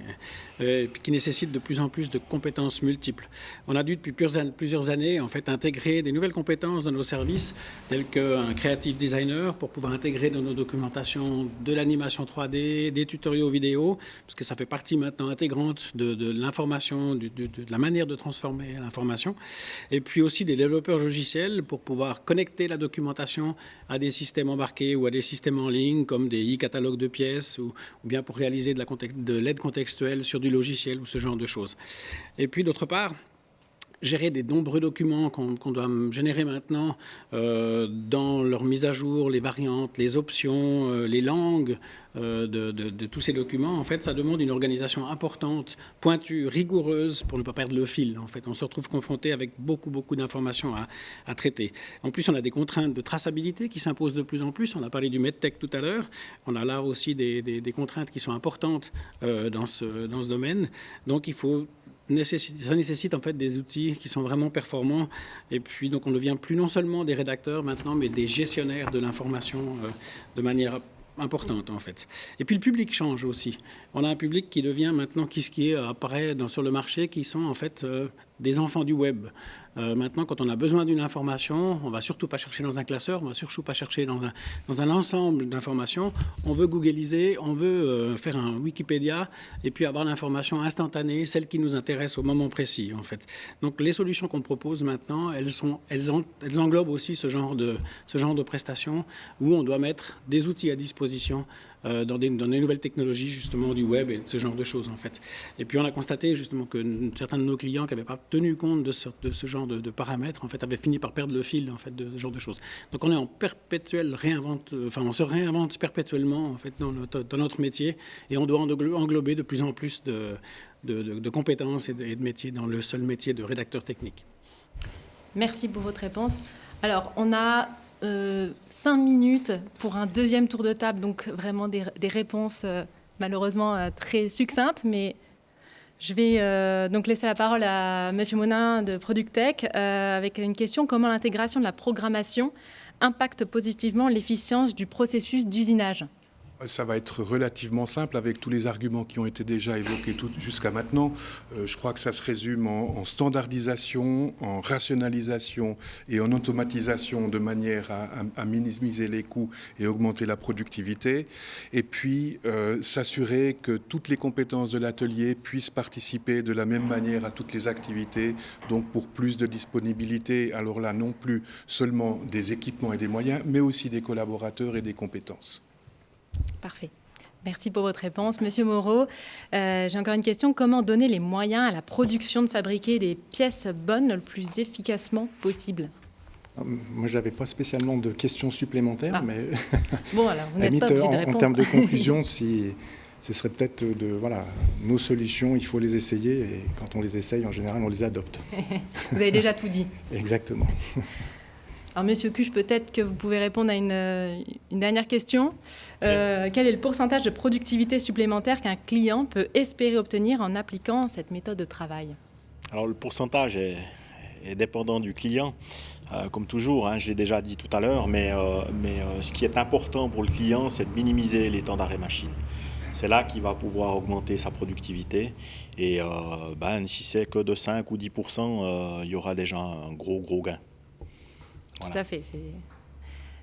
qui nécessite de plus en plus de compétences multiples. On a dû, depuis plusieurs années, en fait, intégrer des nouvelles compétences dans nos services, telles qu'un creative designer, pour pouvoir intégrer dans nos documentations de l'animation 3D, des tutoriaux vidéo, parce que ça fait partie maintenant intégrante de l'information, de la manière de transformer l'information. Et puis aussi des développeurs logiciels pour pouvoir connecter la documentation à des systèmes embarqués ou à des systèmes en ligne comme des e-catalogues de pièces ou bien pour réaliser de l'aide contextuelle sur du logiciel ou ce genre de choses. Et puis d'autre part, gérer des nombreux documents qu'on doit générer maintenant dans leur mise à jour, les variantes, les options, les langues de tous ces documents. En fait, ça demande une organisation importante, pointue, rigoureuse pour ne pas perdre le fil. En fait, on se retrouve confronté avec beaucoup d'informations à traiter. En plus, on a des contraintes de traçabilité qui s'imposent de plus en plus. On a parlé du medtech tout à l'heure. On a là aussi des contraintes qui sont importantes dans ce domaine. Donc, ça nécessite en fait des outils qui sont vraiment performants. Et puis, donc, on devient plus non seulement des rédacteurs maintenant, mais des gestionnaires de l'information de manière importante, en fait. Et puis, le public change aussi. On a un public qui devient maintenant, qui apparaît sur le marché, qui sont en fait des enfants du web. Maintenant, quand on a besoin d'une information, on ne va surtout pas chercher dans un classeur, on ne va surtout pas chercher dans un ensemble d'informations. On veut googliser, on veut faire un Wikipédia et puis avoir l'information instantanée, celle qui nous intéresse au moment précis, en fait. Donc, les solutions qu'on propose maintenant, elles englobent aussi ce genre de prestations où on doit mettre des outils à disposition dans des nouvelles technologies, justement, du web et de ce genre de choses, en fait. Et puis, on a constaté, justement, que certains de nos clients qui n'avaient pas tenu compte de ce genre de paramètres, en fait, avaient fini par perdre le fil, en fait, de ce genre de choses. Donc, on est en perpétuelle on se réinvente perpétuellement, en fait, dans notre métier, et on doit englober de plus en plus de compétences et de métiers dans le seul métier de rédacteur technique. Merci pour votre réponse. Alors, on a 5 minutes pour un deuxième tour de table, donc vraiment des réponses malheureusement très succinctes, mais je vais donc laisser la parole à Monsieur Monin de Productech avec une question: comment l'intégration de la programmation impacte positivement l'efficience du processus d'usinage ? Ça va être relativement simple avec tous les arguments qui ont été déjà évoqués jusqu'à maintenant. Je crois que ça se résume en standardisation, en rationalisation et en automatisation de manière à minimiser les coûts et augmenter la productivité. Et puis, s'assurer que toutes les compétences de l'atelier puissent participer de la même manière à toutes les activités, donc pour plus de disponibilité. Alors là, non plus seulement des équipements et des moyens, mais aussi des collaborateurs et des compétences. Parfait. Merci pour votre réponse. Monsieur Moreau, j'ai encore une question. Comment donner les moyens à la production de fabriquer des pièces bonnes le plus efficacement possible ? Moi, je n'avais pas spécialement de questions supplémentaires, mais bon, alors, vous n'êtes pas obligé de répondre. En termes de conclusion, ce serait peut-être nos solutions, il faut les essayer, et quand on les essaye, en général, on les adopte. Vous avez déjà tout dit. Exactement. Alors, Monsieur Cuche, peut-être que vous pouvez répondre à une dernière question. Quel est le pourcentage de productivité supplémentaire qu'un client peut espérer obtenir en appliquant cette méthode de travail ? Alors, le pourcentage est dépendant du client, comme toujours, je l'ai déjà dit tout à l'heure, mais ce qui est important pour le client, c'est de minimiser les temps d'arrêt machine. C'est là qu'il va pouvoir augmenter sa productivité. Et si c'est que de 5 ou 10%, il y aura déjà un gros gain. Voilà. Tout à fait,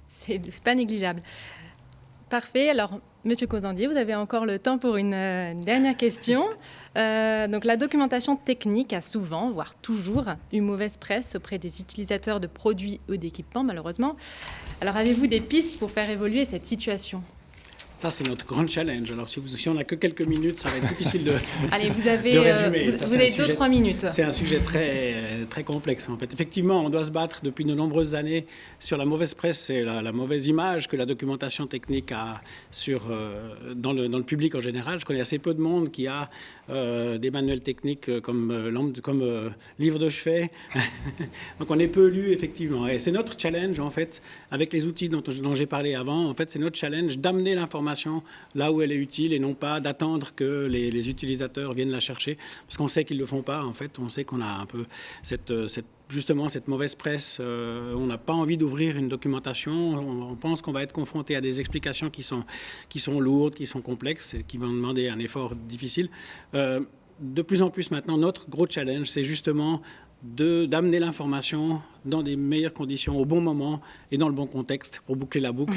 c'est pas négligeable. Parfait. Alors, Monsieur Cozandier, vous avez encore le temps pour une dernière question. Donc, la documentation technique a souvent, voire toujours, eu mauvaise presse auprès des utilisateurs de produits ou d'équipements, malheureusement. Alors, avez-vous des pistes pour faire évoluer cette situation ? Ça, c'est notre grand challenge. Alors, si on n'a que quelques minutes, ça va être difficile de Allez, vous avez, de résumer. vous avez 2-3 minutes. C'est un sujet très, très complexe, en fait. Effectivement, on doit se battre depuis de nombreuses années sur la mauvaise presse et la mauvaise image que la documentation technique a dans le public en général. Je connais assez peu de monde qui a des manuels techniques comme livre de chevet. Donc, on est peu lu, effectivement. Et c'est notre challenge, en fait, avec les outils dont j'ai parlé avant. En fait, c'est notre challenge d'amener l'information là où elle est utile et non pas d'attendre que les utilisateurs viennent la chercher, parce qu'on sait qu'ils ne le font pas, en fait. On sait qu'on a un peu justement cette mauvaise presse. On n'a pas envie d'ouvrir une documentation. On pense qu'on va être confronté à des explications qui sont lourdes, qui sont complexes, et qui vont demander un effort difficile. De plus en plus maintenant, notre gros challenge, c'est justement d'amener l'information dans des meilleures conditions, au bon moment et dans le bon contexte, pour boucler la boucle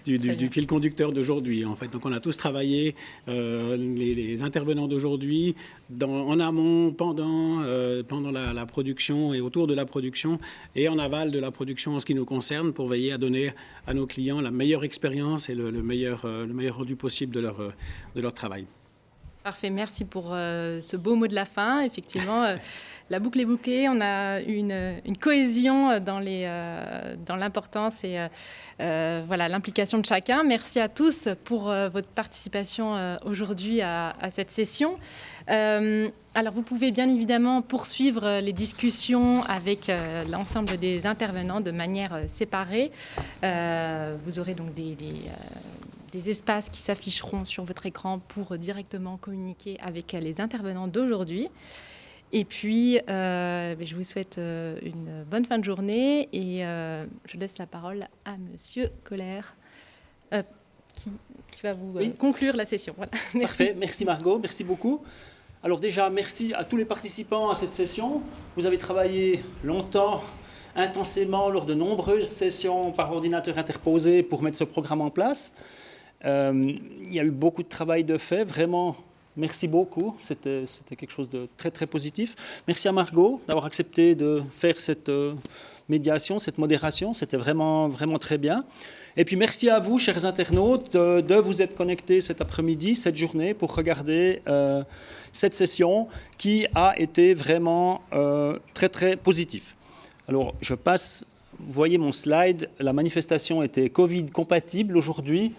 du fil conducteur d'aujourd'hui, en fait. Donc on a tous travaillé, les intervenants d'aujourd'hui, en amont, pendant la production et autour de la production, et en aval de la production en ce qui nous concerne, pour veiller à donner à nos clients la meilleure expérience et le meilleur rendu possible de leur travail. Parfait, merci pour ce beau mot de la fin. Effectivement, la boucle est bouclée, on a une cohésion dans l'importance et voilà, l'implication de chacun. Merci à tous pour votre participation aujourd'hui à cette session. Alors, vous pouvez bien évidemment poursuivre les discussions avec l'ensemble des intervenants de manière séparée. Vous aurez donc des espaces qui s'afficheront sur votre écran pour directement communiquer avec les intervenants d'aujourd'hui. Et puis, je vous souhaite une bonne fin de journée et je laisse la parole à Monsieur Colère qui va vous conclure la session. Voilà. Merci. Parfait, merci Margot, merci beaucoup. Alors déjà, merci à tous les participants à cette session. Vous avez travaillé longtemps, intensément, lors de nombreuses sessions par ordinateur interposé pour mettre ce programme en place. Il y a eu beaucoup de travail de fait, vraiment, merci beaucoup, c'était quelque chose de très très positif. Merci à Margot d'avoir accepté de faire cette médiation, cette modération, c'était vraiment, vraiment très bien. Et puis merci à vous, chers internautes, de vous être connectés cet après-midi, cette journée, pour regarder cette session qui a été vraiment très très positive. Alors je passe, vous voyez mon slide, la manifestation était Covid compatible aujourd'hui.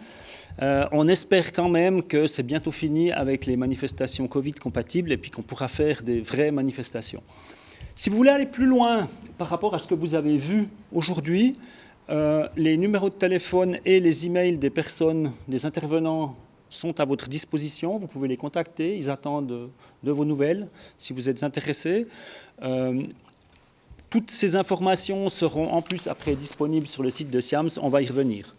On espère quand même que c'est bientôt fini avec les manifestations Covid compatibles et puis qu'on pourra faire des vraies manifestations. Si vous voulez aller plus loin par rapport à ce que vous avez vu aujourd'hui, les numéros de téléphone et les emails des personnes, des intervenants sont à votre disposition. Vous pouvez les contacter, ils attendent de vos nouvelles si vous êtes intéressés. Toutes ces informations seront en plus après disponibles sur le site de SIAMS, on va y revenir.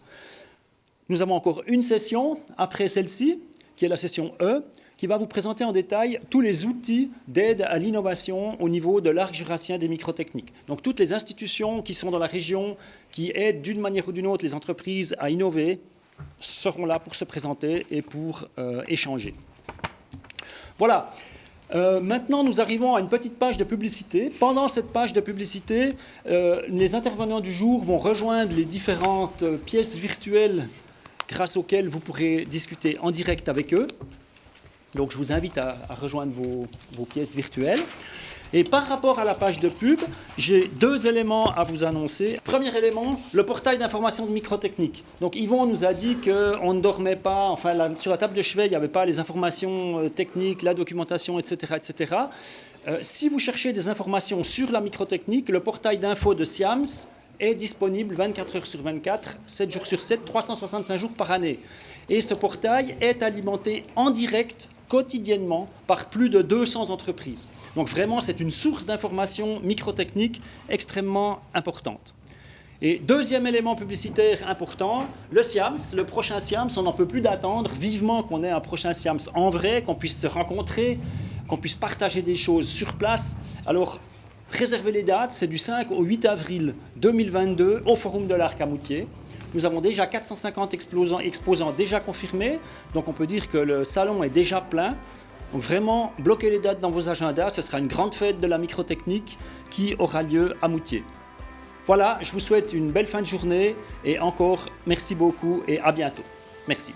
Nous avons encore une session après celle-ci, qui est la session E, qui va vous présenter en détail tous les outils d'aide à l'innovation au niveau de l'arc jurassien des microtechniques. Donc toutes les institutions qui sont dans la région, qui aident d'une manière ou d'une autre les entreprises à innover, seront là pour se présenter et pour échanger. Voilà. Maintenant, nous arrivons à une petite page de publicité. Pendant cette page de publicité, les intervenants du jour vont rejoindre les différentes pièces virtuelles grâce auxquelles vous pourrez discuter en direct avec eux. Donc, je vous invite à rejoindre vos pièces virtuelles. Et par rapport à la page de pub, j'ai 2 éléments à vous annoncer. Premier élément, le portail d'information de microtechnique. Donc, Yvon nous a dit qu'on ne dormait pas, enfin, sur la table de chevet, il n'y avait pas les informations techniques, la documentation, etc., etc. Si vous cherchez des informations sur la microtechnique, le portail d'info de SIAMS est disponible 24 heures sur 24, 7 jours sur 7, 365 jours par année. Et ce portail est alimenté en direct, quotidiennement, par plus de 200 entreprises. Donc vraiment, c'est une source d'information microtechnique extrêmement importante. Et deuxième élément publicitaire important, le SIAMS, le prochain SIAMS, on n'en peut plus d'attendre vivement qu'on ait un prochain SIAMS en vrai, qu'on puisse se rencontrer, qu'on puisse partager des choses sur place. Alors, réservez les dates, c'est du 5 au 8 avril 2022 au Forum de l'Arc à Moutier. Nous avons déjà 450 exposants déjà confirmés, donc on peut dire que le salon est déjà plein. Donc vraiment, bloquez les dates dans vos agendas, ce sera une grande fête de la microtechnique qui aura lieu à Moutier. Voilà, je vous souhaite une belle fin de journée et encore merci beaucoup et à bientôt. Merci.